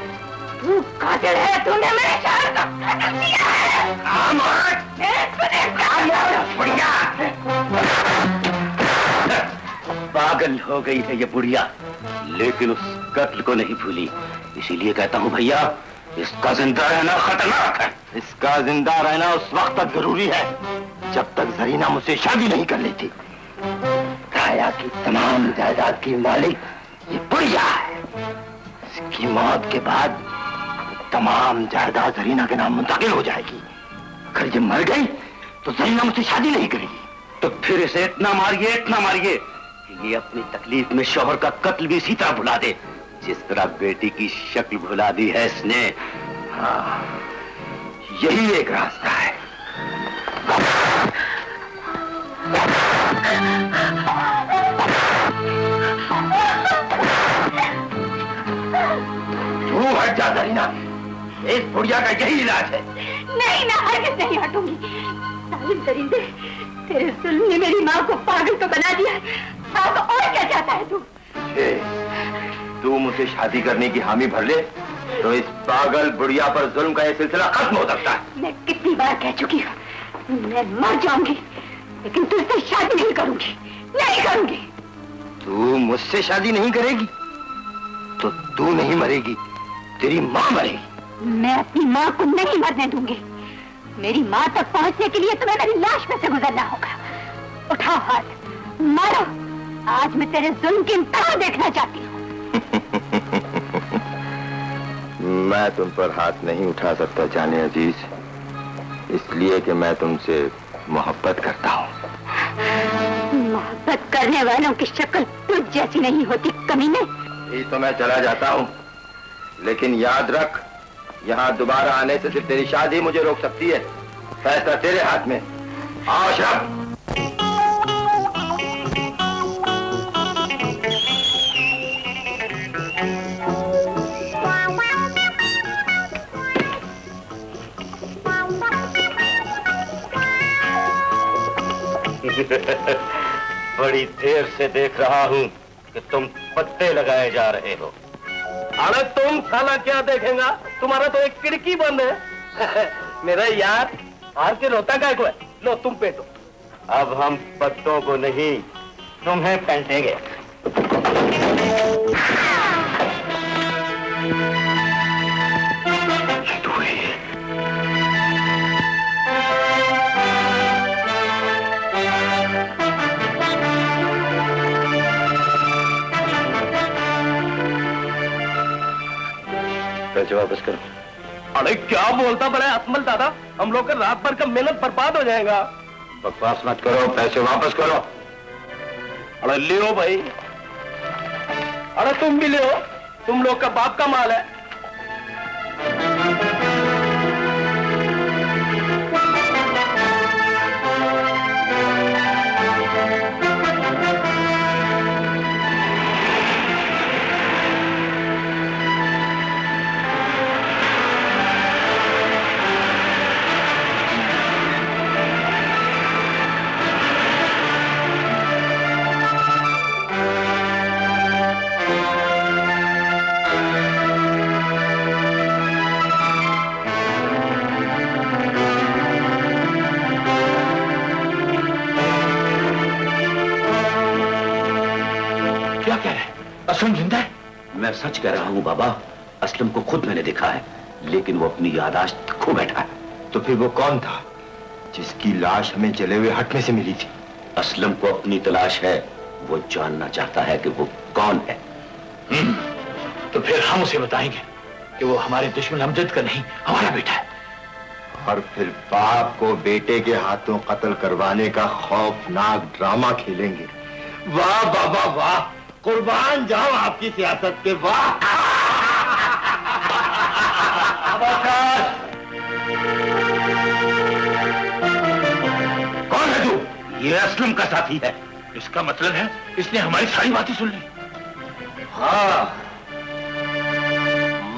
तू कातिल कातिल है, तूने मेरे शहर को कत्ल किया है। बुढ़िया पागल हो गई है ये बुढ़िया, लेकिन उस कत्ल को नहीं भूली। इसीलिए कहता हूँ भैया, इसका जिंदा रहना खतरनाक है। इसका जिंदा रहना उस वक्त तक जरूरी है जब तक जरीना मुझसे शादी नहीं कर लेती। काया की तमाम जायदाद की मालिक ये बुढ़िया है। इसकी मौत के बाद तमाम जायदाद जरीना के नाम मुंतकिल हो जाएगी। अगर ये मर गई तो जरीना मुझसे शादी नहीं करेगी। तो फिर इसे इतना मारिए कि ये अपनी तकलीफ में शौहर का कत्ल भी इसी तरह भुला दे जिस तरह बेटी की शक्ल भुला दी है इसने। हाँ, यही एक रास्ता है। तू हट जा जरीना, इस बुढ़िया का यही इलाज है। नहीं, मैं हरगिज़ नहीं हटूंगी। जालिम दरिंदे, तेरे जुल्म ने मेरी माँ को पागल तो बना दिया। अब और क्या चाहता है तू? तू मुझसे शादी करने की हामी भर ले तो इस पागल बुढ़िया पर जुल्म का यह सिलसिला खत्म हो सकता है। मैं कितनी बार कह चुकी हूँ, मैं मर जाऊंगी लेकिन तुझसे शादी नहीं करूंगी, नहीं करूंगी। तू मुझसे शादी नहीं करेगी तो तू नहीं मरेगी, तेरी माँ मरेगी। मैं अपनी माँ को नहीं मरने दूंगी। मेरी माँ तक पहुँचने के लिए तुम्हें मेरी लाश में से गुजरना होगा। उठाओ हाथ, मारो। आज मैं तेरे जुल्म की इंतहा देखना चाहती हूँ। मैं तुम पर हाथ नहीं उठा सकता जाने अजीज, इसलिए कि मैं तुमसे मोहब्बत करता हूँ। मोहब्बत करने वालों की शक्ल तुझ जैसी नहीं होती कमीने। ये तो मैं चला जाता हूँ, लेकिन याद रख, यहाँ दोबारा आने से सिर्फ तेरी शादी मुझे रोक सकती है। फैसला तेरे हाथ में। आओ शब। बड़ी देर से देख रहा हूँ कि तुम पत्ते लगाए जा रहे हो। अरे तुम साला क्या देखेगा, तुम्हारा तो एक खिड़की बंद है। मेरा यार हार के रोता काय को है। लो तुम पेटो। अब हम पत्तों को नहीं, तुम्हें पेंटेंगे। पैसे वापस करो। अरे क्या बोलता बड़ा असमल दादा, हम लोग का रात भर का मेहनत बर्बाद हो जाएगा। बकवास मत करो, पैसे वापस करो। अरे लियो भाई, अरे तुम भी लियो, तुम लोग का बाप का माल है। असलम जिंदा है? मैं सच कह रहा हूँ बाबा, असलम को खुद मैंने देखा है, लेकिन वो अपनी याददाश्त खो बैठा है। तो फिर वो कौन था जिसकी लाश हमें जले हुए हट में से मिली थी? असलम को अपनी तलाश है, वो जानना चाहता है कि वो कौन है। तो फिर हम उसे बताएंगे कि वो हमारे दुश्मन अमजद का नहीं, हमारा बेटा है। और फिर बाप को बेटे के हाथों कत्ल करवाने का खौफनाक ड्रामा खेलेंगे। वाह बाबा वाह, कुर्बान जाओ आपकी सियासत के। वाह कौन है तू? ये असलम का साथी है। इसका मतलब है इसने हमारी सारी बातें सुन ली। हाँ,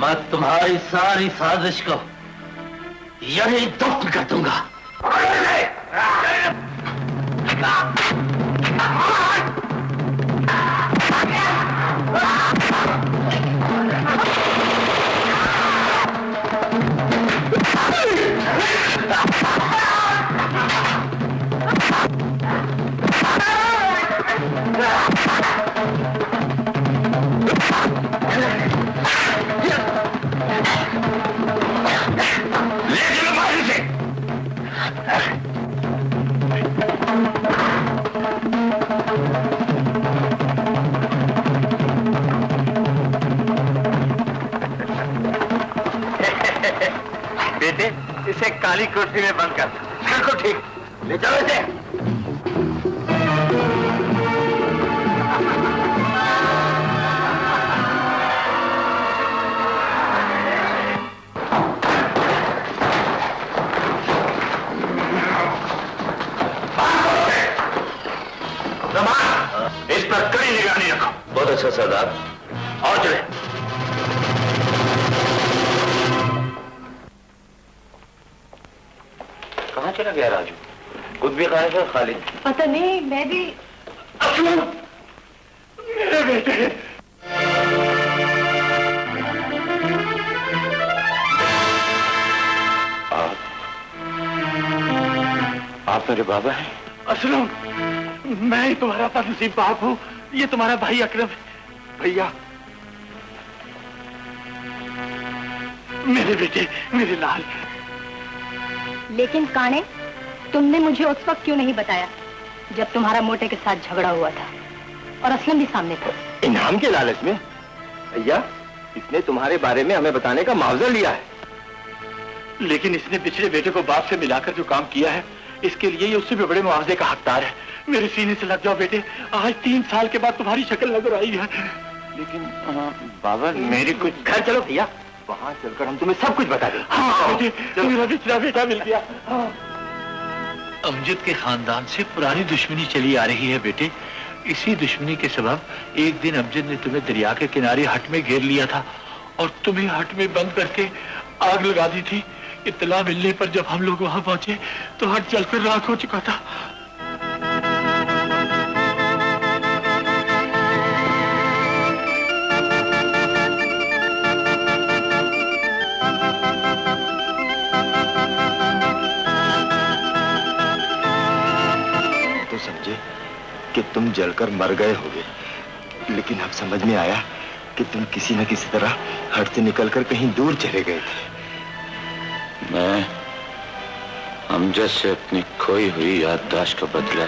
मैं तुम्हारी सारी साजिश को यही दफ्न कर दूंगा। काली कुर्सी में बंद कर। बिल्कुल ठीक, ले चलो इसे। इस पर कड़ी निगरानी रखो। बहुत अच्छा सरदार, और चले। कहाँ चला गया राजू? खुद भी गायब है, खालिद? पता नहीं, मैं भी। मेरे बेटे, आप मेरे बाबा हैं? असलम, मैं ही तुम्हारा बदनसीब बाप हूँ। ये तुम्हारा भाई अकरम है। भैया, मेरे बेटे, मेरे लाल। लेकिन काणे, तुमने मुझे उस वक्त क्यों नहीं बताया जब तुम्हारा मोटे के साथ झगड़ा हुआ था और असलम भी सामने था? इनाम के लालच में? भैया, इसने तुम्हारे बारे में हमें बताने का मुआवजा लिया है। लेकिन इसने पिछले बेटे को बाप से मिलाकर जो काम किया है, इसके लिए ये उससे भी बड़े मुआवजे का हकदार है। मेरे सीने से लग जाओ बेटे, आज 3 साल के बाद तुम्हारी शक्ल नजर आई है। लेकिन बाबा, मेरी कुछ घर चलो भैया, वहां चलकर हम तुम्हें सब कुछ बता दें। हाँ बेटे, मेरा बिछड़ा बेटा मिल गया। अमजद के खानदान से पुरानी दुश्मनी चली आ रही है बेटे। इसी दुश्मनी के सबब एक दिन अमजद ने तुम्हें दरिया के किनारे हट में घेर लिया था और तुम्हें हट में बंद करके आग लगा दी थी। इत्तला मिलने पर जब हम लोग वहां पहुंचे तो हट जलकर राख हो चुका था। तो समझे कि तुम जलकर मर गए होगे, लेकिन अब समझ में आया कि तुम किसी न किसी तरह हट से निकलकर कहीं दूर चले गए थे। मैं अमजद से अपनी खोई हुई याददाश्त का बदला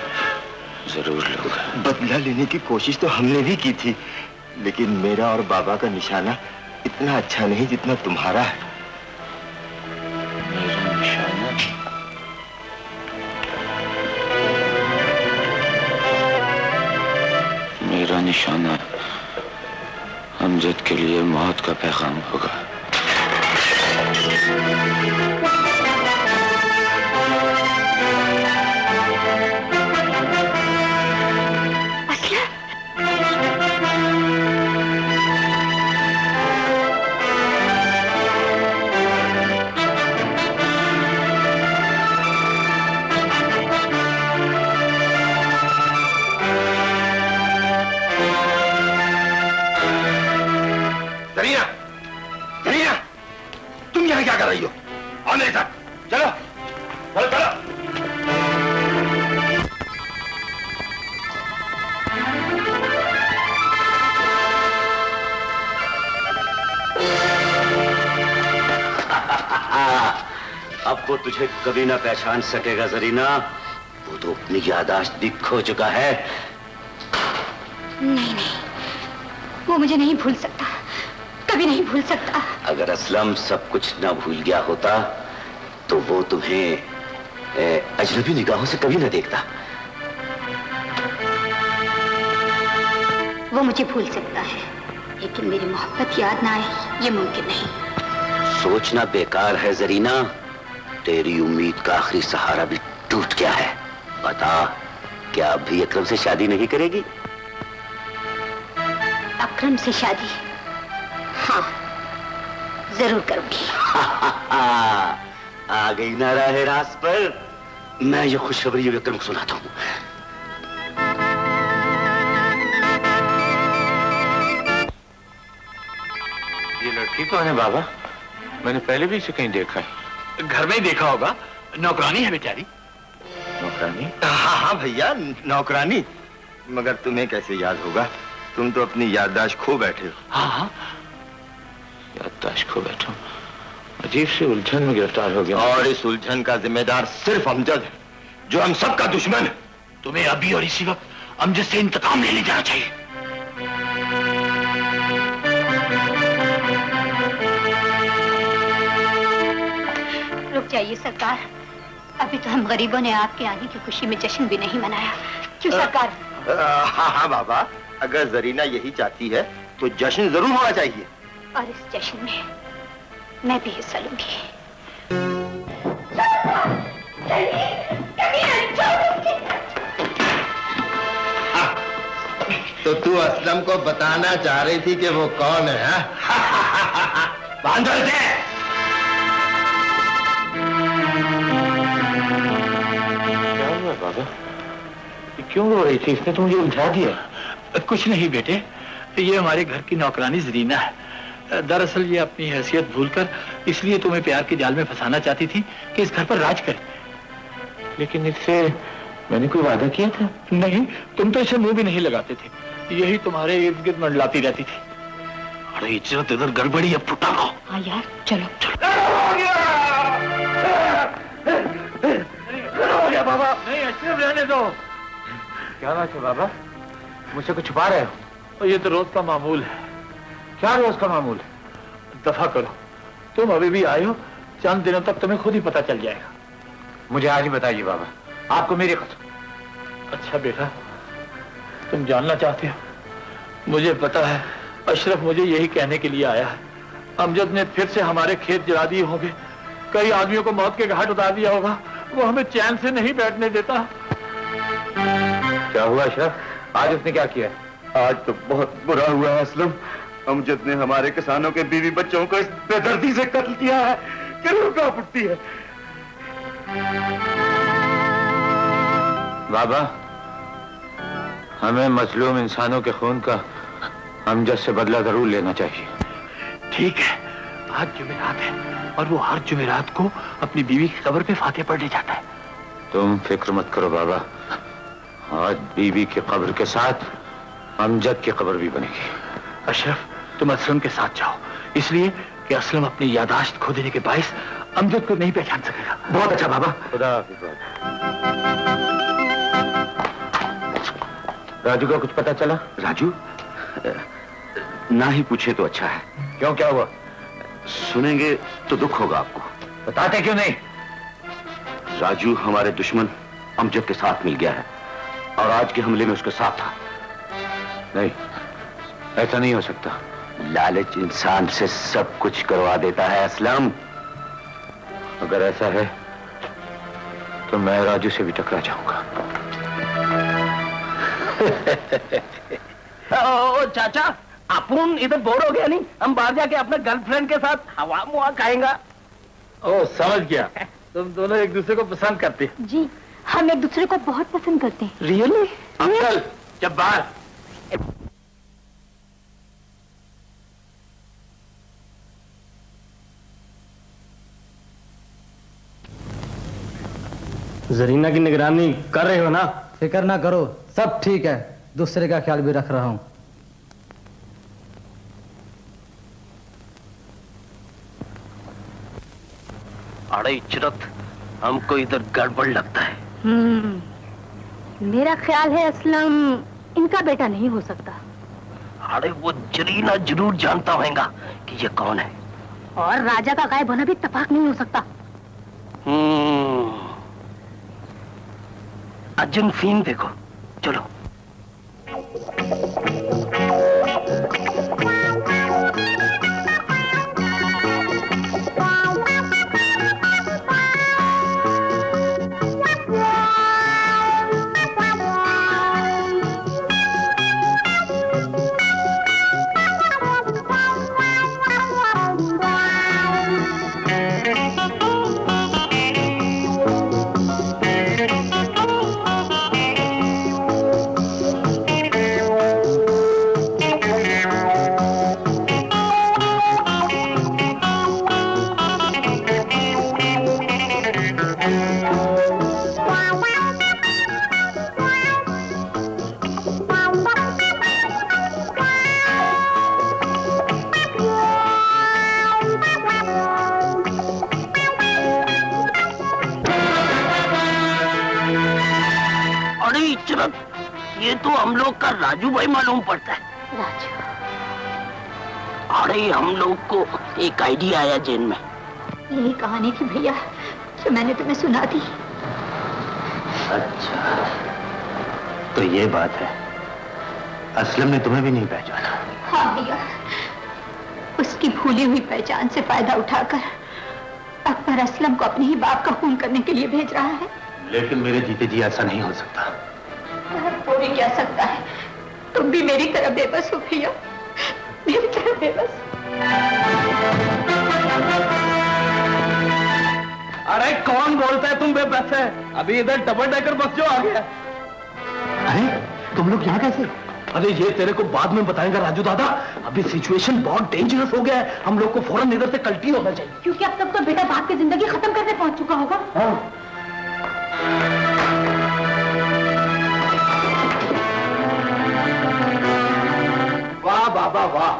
जरूर लूंगा। बदला लेने की कोशिश तो हमने भी की थी, लेकिन मेरा और बाबा का निशाना इतना अच्छा नहीं जितना तुम्हारा है। मेरा निशाना? मेरा निशाना अमजद के लिए मौत का पैगाम होगा। क्या कर रही हो? आओ मेरे साथ, चलो चलो चलो। अब वो तुझे कभी ना पहचान सकेगा जरीना। वो तो अपनी याददाश्त भी खो चुका है। नहीं नहीं, वो मुझे नहीं भूल सकता, कभी नहीं भूल सकता। अगर असलम सब कुछ ना भूल गया होता तो वो तुम्हें अजनबी निगाहों से कभी ना देखता। वो मुझे भूल सकता है, लेकिन मेरी मोहब्बत याद ना आए ये मुमकिन नहीं। सोचना बेकार है जरीना। तेरी उम्मीद का आखिरी सहारा भी टूट गया है। बता, क्या अब भी अकरम से शादी नहीं करेगी? अकरम से शादी? हाँ, जरूर करूंगी। आ गई ना राह रास्त पर। मैं ये खुशखबरी अकरम को सुनाता हूँ। ये लड़की कौन है बाबा? मैंने पहले भी इसे कहीं देखा है। घर में ही देखा होगा, नौकरानी है बेचारी। नौकरानी? हाँ हाँ भैया, नौकरानी। मगर तुम्हें कैसे याद होगा, तुम तो अपनी याददाश्त खो बैठे हो। हाँ हाँ, याददाश्त खो बैठा हूँ। अजीब सी उलझन में गिरफ्तार हो गया। और इस उलझन का जिम्मेदार सिर्फ अमजद है, जो हम सबका दुश्मन है। तुम्हें अभी और इसी वक्त अमजद से इंतकाम लेने जाना चाहिए। रुक जाइए सरकार, अभी तो हम गरीबों ने आपके आने की खुशी में जश्न भी नहीं मनाया। क्यों सरकार? हाँ हाँ बाबा, अगर जरीना यही चाहती है तो जश्न जरूर होना चाहिए। और इस जश्न में मैं भी हिस्सा लूंगी। तो तू असलम को बताना चाह रही थी कि वो कौन है? बांधो इसे। क्या हुआ बाबा? क्यों रो रही थी? इसने तो मुझे उलझा दिया। कुछ नहीं बेटे, ये हमारे घर की नौकरानी जरीना है। दरअसल ये अपनी हैसियत भूलकर इसलिए तुम्हें प्यार के जाल में फंसाना चाहती थी कि इस घर पर राज करे। लेकिन इससे मैंने कोई वादा किया था? नहीं, तुम तो इसे मुंह भी नहीं लगाते थे, यही तुम्हारे इर्द गिर्द मंडलाती रहती थी। अरे इज्जत इधर गड़बड़ी है, फुटा लो। हाँ यार, चलो चलो। हो गया बाबा। नहीं, अशरफ रहने दो। क्या बात है बाबा, मुझसे कुछ छुपा रहे हो? और ये तो रोज का मामूल है। क्या रोज का मामूल है? दफा करो, तुम अभी भी आए हो, चंद दिनों तक तुम्हें खुद ही पता चल जाएगा। मुझे आज ही बताइए बाबा, आपको मेरी कसम। अच्छा बेटा, तुम जानना चाहते हो? मुझे पता है अशरफ मुझे यही कहने के लिए आया है। अमजद ने फिर से हमारे खेत जला दिए होंगे, कई आदमियों को मौत के घाट उतार दिया होगा, वो हमें चैन से नहीं बैठने देता। क्या हुआ अशरफ? आज उसने क्या किया? आज तो बहुत बुरा हुआ है असलम। अमजद ने हमारे किसानों के बीवी बच्चों को इस बेदर्दी से कत्ल किया है कि रूह कांप उठती है। बाबा, हमें मजलूम इंसानों के खून का अमजद से बदला जरूर लेना चाहिए। ठीक है, आज जुमेरात है और वो हर जुमेरात को अपनी बीवी की कब्र पे फातिहा पढ़ने जाता है। तुम फिक्र मत करो बाबा, आज बीवी की कब्र के साथ अमजद की कब्र भी बनेगी। अशरफ, तुम असलम के साथ जाओ, इसलिए कि असलम अपनी यादाश्त खो देने के बायस अमजद को नहीं पहचान सकेगा। बहुत अच्छा बाबा। खुदा हाफिज। राजू का कुछ पता चला? राजू? ना ही पूछे तो अच्छा है। क्यों, क्या हुआ? सुनेंगे तो दुख होगा आपको। बताते क्यों नहीं? राजू हमारे दुश्मन अमजद के साथ मिल गया है और आज के हमले में उसके साथ था। नहीं, ऐसा नहीं हो सकता। लालच इंसान से सब कुछ करवा देता है असलम। अगर ऐसा है तो मैं राजू से भी टकरा जाऊंगा। ओ चाचा, अपन इधर बोर हो गया नहीं? हम बाहर जाके अपने गर्लफ्रेंड के साथ हवा मुआ खाएंगा। ओ समझ गया, तुम दोनों एक दूसरे को पसंद करते हैं। जी, हम एक दूसरे को बहुत पसंद करते हैं। रियली? अंकल, जब्बार। जरीना की निगरानी कर रहे हो ना? फिक्र ना करो, सब ठीक है, दूसरे का ख्याल भी रख रहा हूं। अरे इचरत, हमको इधर गड़बड़ लगता है। मेरा ख्याल है असलम इनका बेटा नहीं हो सकता। अरे वो जरीना जरूर जानता होगा कि ये कौन है। और राजा का गायब होना भी इत्तेफाक नहीं हो सकता। अर्जुन फिल्म देखो, चलो। ये तो हम लोग का राजू भाई मालूम पड़ता है। राजू? अरे हम लोग को एक आइडिया आया जेल में। यही कहानी थी भैया, सो मैंने तुम्हें सुना दी। अच्छा, तो ये बात है। असलम ने तुम्हें भी नहीं पहचाना? हाँ भैया, उसकी भूली हुई पहचान से फायदा उठाकर अकबर असलम को अपने ही बाप का खून करने के लिए भेज रहा है। लेकिन मेरे जीते जी ऐसा नहीं हो सकता। वो भी क्या सकता है? तुम भी मेरी तरह बेबस हो भैया, मेरी तरह बेबस। अरे कौन बोलता है तुम बेबस है? अभी इधर डबल डेकर बस जो आ गया। अरे तुम लोग यहाँ कैसे? अरे ये तेरे को बाद में बताएंगा राजू दादा। अभी सिचुएशन बहुत डेंजरस हो गया है, हम लोग को फौरन इधर से कल्टी होना चाहिए। क्योंकि अब तक तो बेटा बाप की जिंदगी खत्म करने पहुंच चुका होगा। हाँ। वाह बाबा वाह,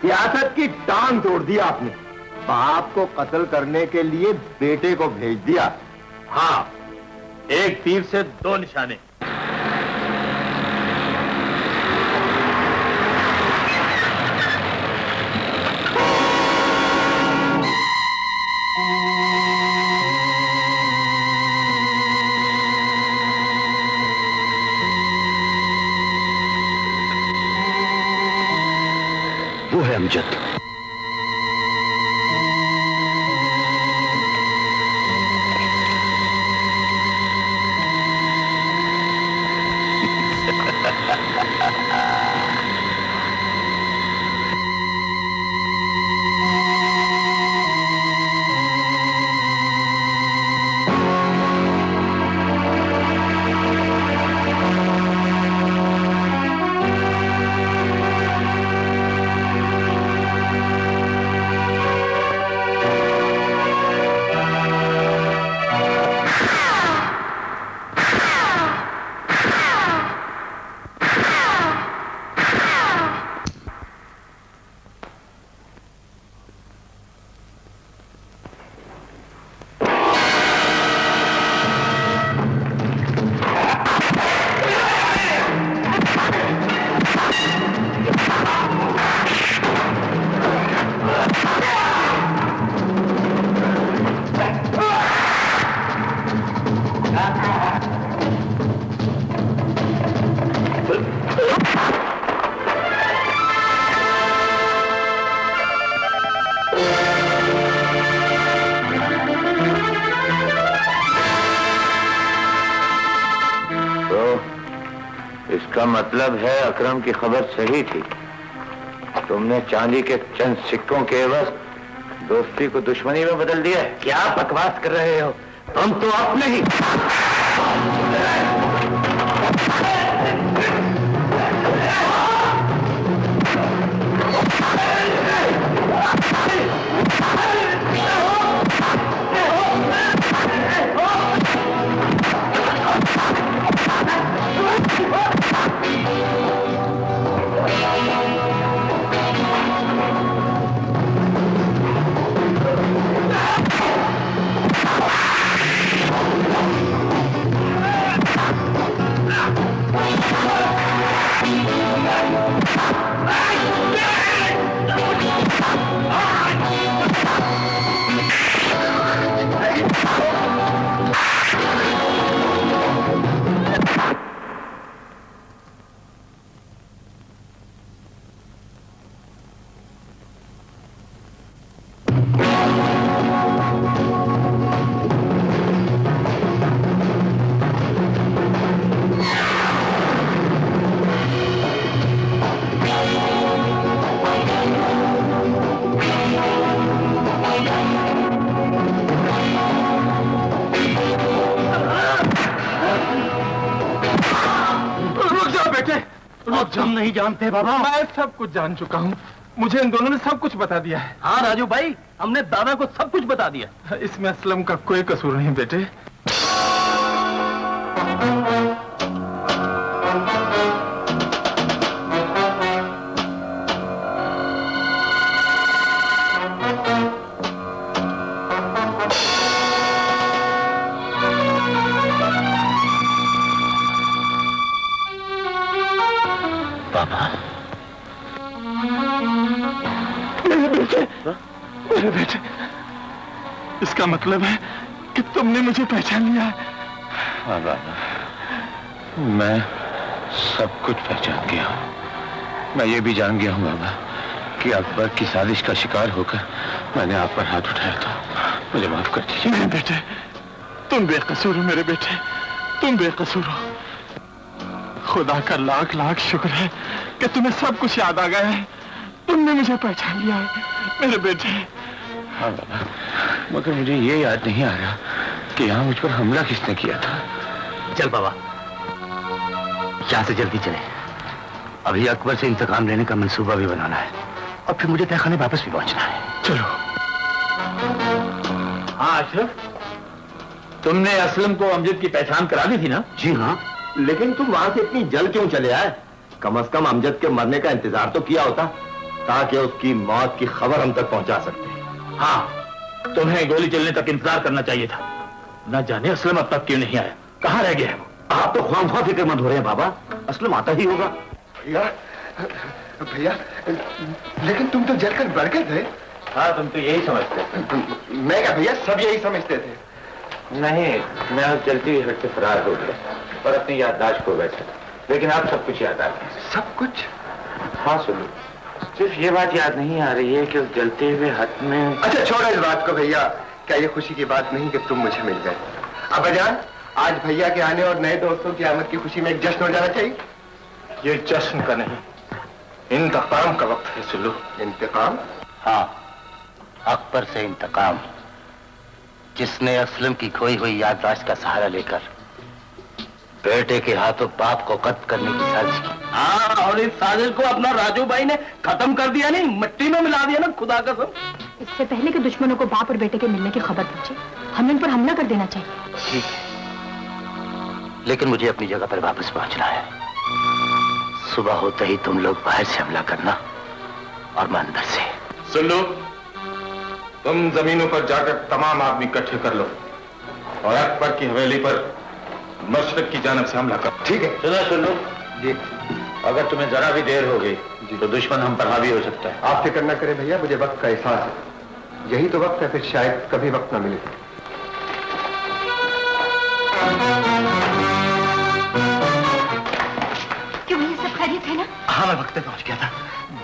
सियासत की टांग तोड़ दिया आपने। बाप को कत्ल करने के लिए बेटे को भेज दिया। हाँ, एक तीर से दो निशाने। वो है अमजद। इसका मतलब है अकरम की खबर सही थी। तुमने चांदी के चंद सिक्कों के एवज दोस्ती को दुश्मनी में बदल दिया है। क्या बकवास कर रहे हो? हम तो अपने ही। हम नहीं जानते बाबा। मैं सब कुछ जान चुका हूँ, मुझे इन दोनों ने सब कुछ बता दिया है। हाँ राजू भाई, हमने दादा को सब कुछ बता दिया। इसमें असलम का कोई कसूर नहीं बेटे। मेरे बेटे, इसका मतलब है कि तुमने मुझे पहचान लिया। हाँ बाबा, मैं सब कुछ पहचान गया हूँ। मैं ये भी जान गया हूँ बाबा कि अकबर की साजिश का शिकार होकर मैंने आप पर हाथ उठाया था। मुझे माफ कर दीजिए। नहीं बेटे, तुम बेकसूर हो मेरे बेटे, तुम बेकसूर हो। खुदा का लाख लाख शुक्र है कि तुम्हें सब कुछ याद आ गया है। तुमने मुझे पहचान लिया है मेरे बेटे। हाँ बाबा, मगर मुझे ये याद नहीं आ रहा कि यहाँ मुझ पर हमला किसने किया था। चल बाबा, यहाँ से जल्दी चले। अभी अकबर से इंतकाम लेने का मंसूबा भी बनाना है और फिर मुझे तहखाने वापस भी पहुंचना है। चलो। हाँ अशरफ, तुमने असलम को अमजद की पहचान करा दी थी ना? जी हाँ, लेकिन तुम वहां से इतनी जल्द क्यों चले आए? कम से कम अमजद के मरने का इंतजार तो किया होता ताकि उसकी मौत की खबर हम तक पहुंचा सकते। हाँ, तुम्हें गोली चलने तक इंतजार करना चाहिए था। न जाने असलम अब तक क्यों नहीं आया, कहाँ रह गया है वो? आप तो ख्वाम फिक्रमंद हो रहे हैं बाबा, असलम आता ही होगा। भैया, भैया, लेकिन तुम तो जलकर बढ़ गए थे। हाँ, तुम तो यही समझते। मैं क्या भैया, सब यही समझते थे। नहीं, मैं अब चलती हुई हट से फरार हो गया और अपनी याददाश्त खो बैठा। लेकिन आप सब कुछ याद आ गया। सब कुछ? हाँ सुनो, सिर्फ ये बात याद नहीं आ रही है कि उस जलते हुए हाथ में। अच्छा छोड़ो इस बात को भैया, क्या ये खुशी की बात नहीं कि तुम मुझे मिल गए? अब्बाजान, आज भैया के आने और नए दोस्तों की आमद की खुशी में एक जश्न हो जाना चाहिए। ये जश्न का नहीं, इंतकाम का वक्त है सुल्लू। इंतकाम? हाँ, अकबर से इंतकाम, जिसने असलम की खोई हुई याददाश्त का सहारा लेकर बेटे के हाथों बाप को कत्ल करने की साजिश की। हाँ, और इस साजिश को अपना राजू भाई ने खत्म कर दिया, नहीं मिट्टी में मिला दिया ना, खुदा कसम। इससे पहले कि दुश्मनों को बाप और बेटे के मिलने की खबर पहुंचे, हमें उन पर हमला कर देना चाहिए। ठीक है, लेकिन मुझे अपनी जगह पर वापस पहुंचना है। सुबह होते ही तुम लोग बाहर से हमला करना और मैं अंदर से। सुन लो, तुम जमीनों पर जाकर तमाम आदमी इकट्ठे कर लो और अकबर की हवेली पर मशरक की जानब से हमला करो। ठीक है। सुनो जी, अगर तुम्हें जरा भी देर हो गई तो दुश्मन हम पर हावी हो सकता है। आप फिक्र न करें भैया, मुझे वक्त का एहसास है। यही तो वक्त है, फिर शायद कभी वक्त न मिले। क्यों, ये सब खैरियत है ना? हाँ, मैं वक्त पे पहुंच गया था।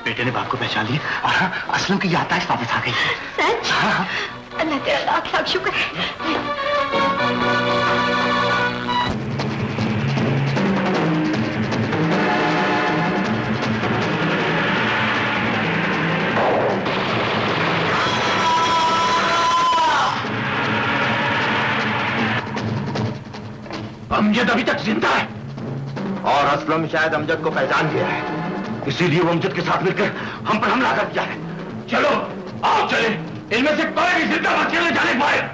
बेटे ने बाप को पहचान लिया और हाँ, असलम की याददाश्त वापस आ गई। सच? हाँ। अल्लाह तेरा लाख लाख शुक्र है। अमजद अभी तक जिंदा है और असलम शायद अमजद को पहचान गया है, इसीलिए वो अमजद के साथ मिलकर हम पर हमला कर दिया है। चलो आओ चले, इनमें से कोई भी जिंदा अकेले जाने पाए।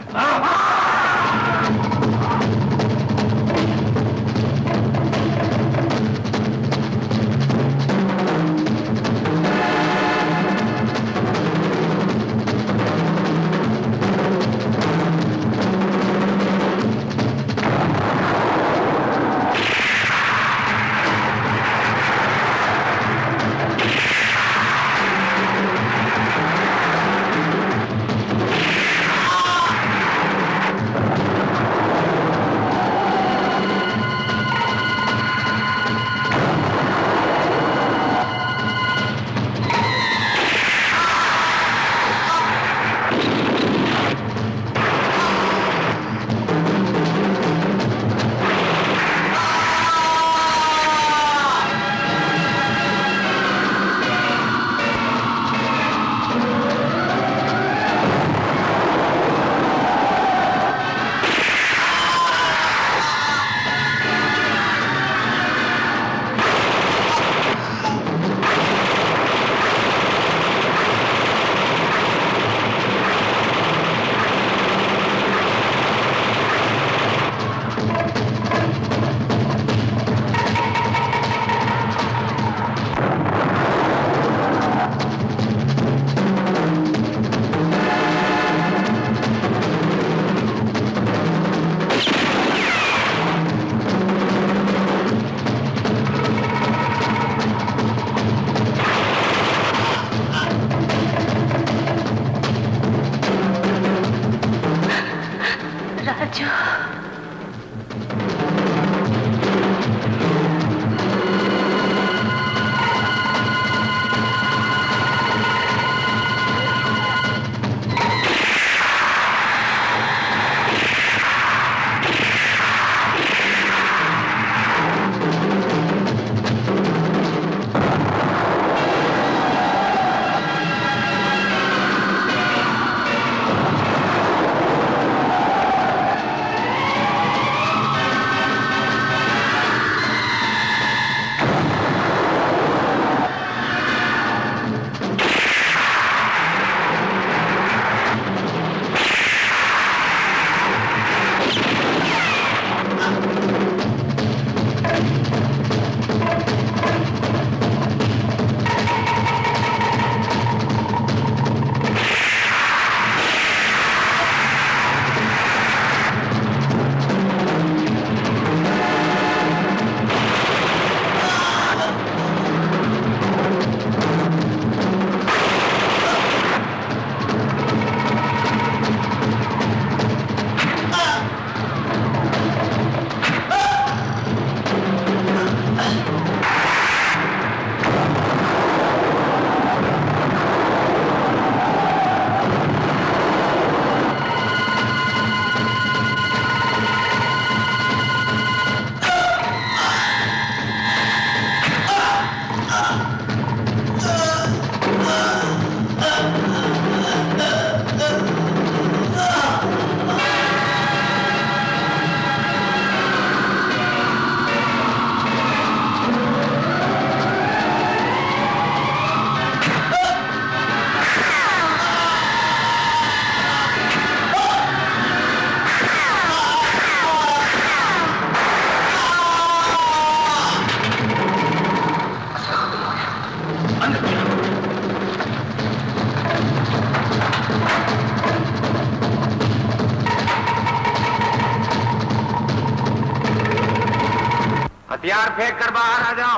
हथियार फेंक कर बाहर आ जाओ।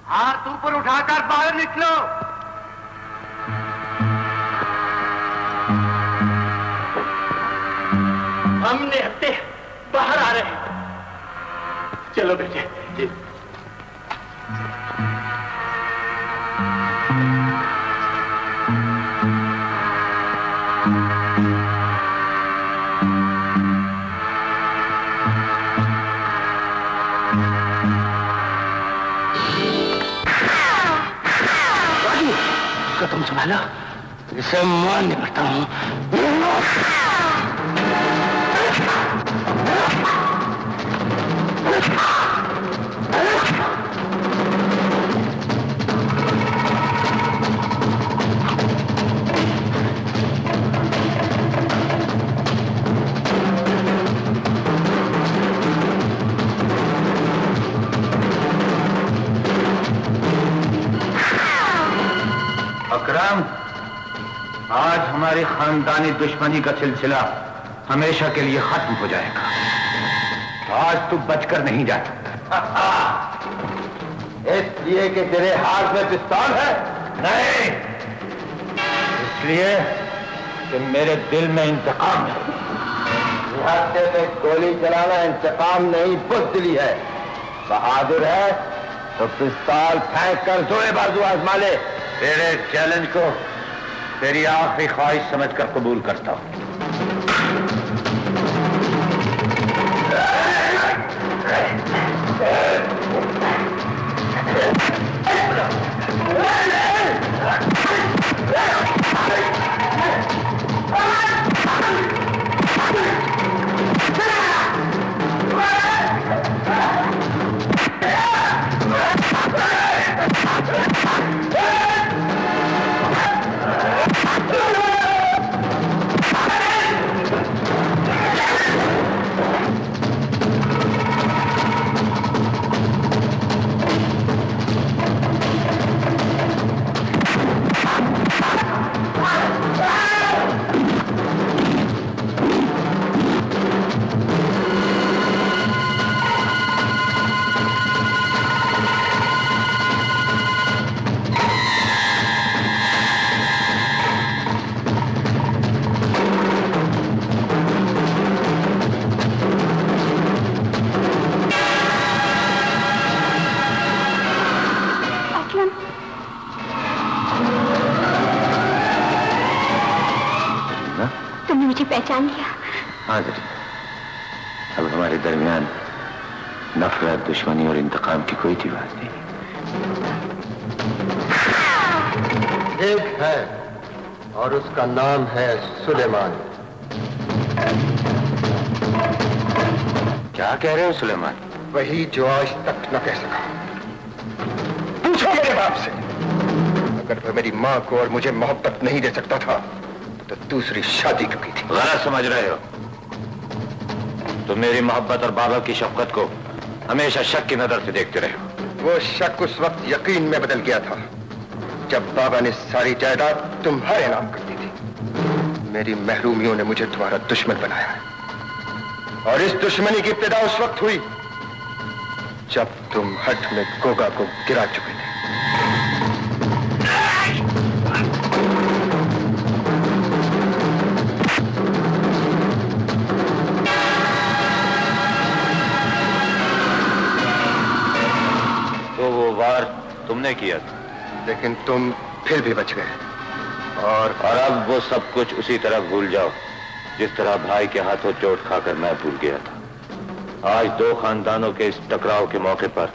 हाथ ऊपर उठाकर बाहर निकलो। हमने हत्ते बाहर आ रहे हैं। चलो बेटे। तुम संभाला, इसे मारने पड़ता हूं। अकरम, आज हमारी खानदानी दुश्मनी का सिलसिला हमेशा के लिए खत्म हो जाएगा। आज तू बचकर नहीं जा सकता। इसलिए कि तेरे हाथ में पिस्तौल है? नहीं, इसलिए कि मेरे दिल में इंतकाम है। हत्थे में गोली चलाना इंतकाम नहीं, बुज़दिली है। बहादुर है तो पिस्तौल फेंक कर जोड़े बाजू आजमा ले। तेरे चैलेंज को तेरी आखिरी ख्वाहिश समझकर कबूल करता हूं। पहचान लिया? हाँ जरी, अब हमारे दरमियान नफरत, दुश्मनी और इंतकाम की कोई सी बात नहीं। एक है और उसका नाम है सुलेमान। क्या कह रहे हो सुलेमान? वही जो आज तक न कह सका। पूछो मेरे बाप से, अगर वह मेरी माँ को और मुझे मोहब्बत नहीं दे सकता था तो दूसरी शादी क्यों की थी? गलत समझ रहे हो। तुम मेरी मोहब्बत और बाबा की शफकत को हमेशा शक की नजर से देखते रहे हो। वो शक उस वक्त यकीन में बदल गया था जब बाबा ने सारी जायदाद तुम्हारे नाम कर दी थी। मेरी महरूमियों ने मुझे तुम्हारा दुश्मन बनाया है और इस दुश्मनी की इब्तिदा उस वक्त हुई जब तुम हट में गोगा को गिरा चुके थे। तो वो वार तुमने किया था, लेकिन तुम फिर भी बच गए। और अब वो सब कुछ उसी तरह भूल जाओ जिस तरह भाई के हाथों चोट खाकर मैं भूल गया था। आज दो खानदानों के इस टकराव के मौके पर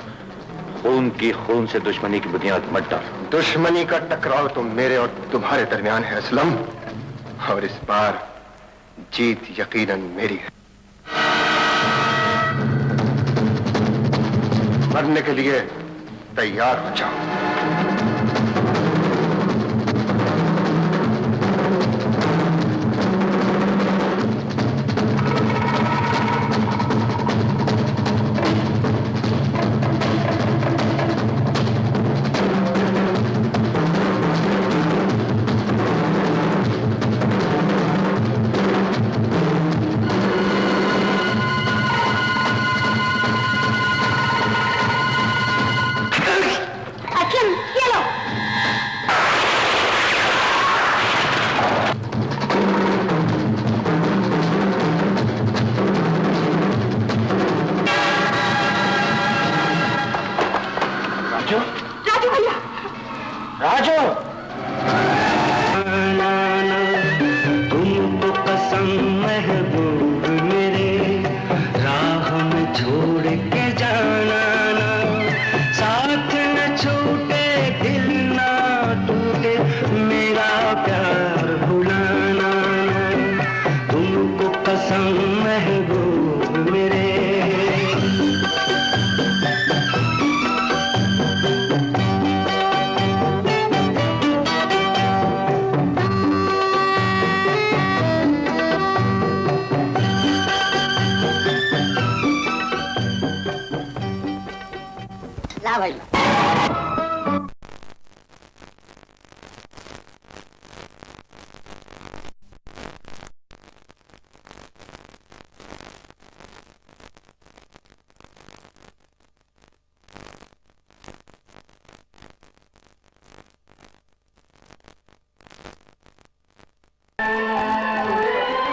खून से दुश्मनी की बुनियाद मत डालो। दुश्मनी का टकराव तो मेरे और तुम्हारे दरमियान है असलम, और इस बार जीत यकीनन मेरी है। मरने के लिए तैयार हो जाओ। ला भाई ला।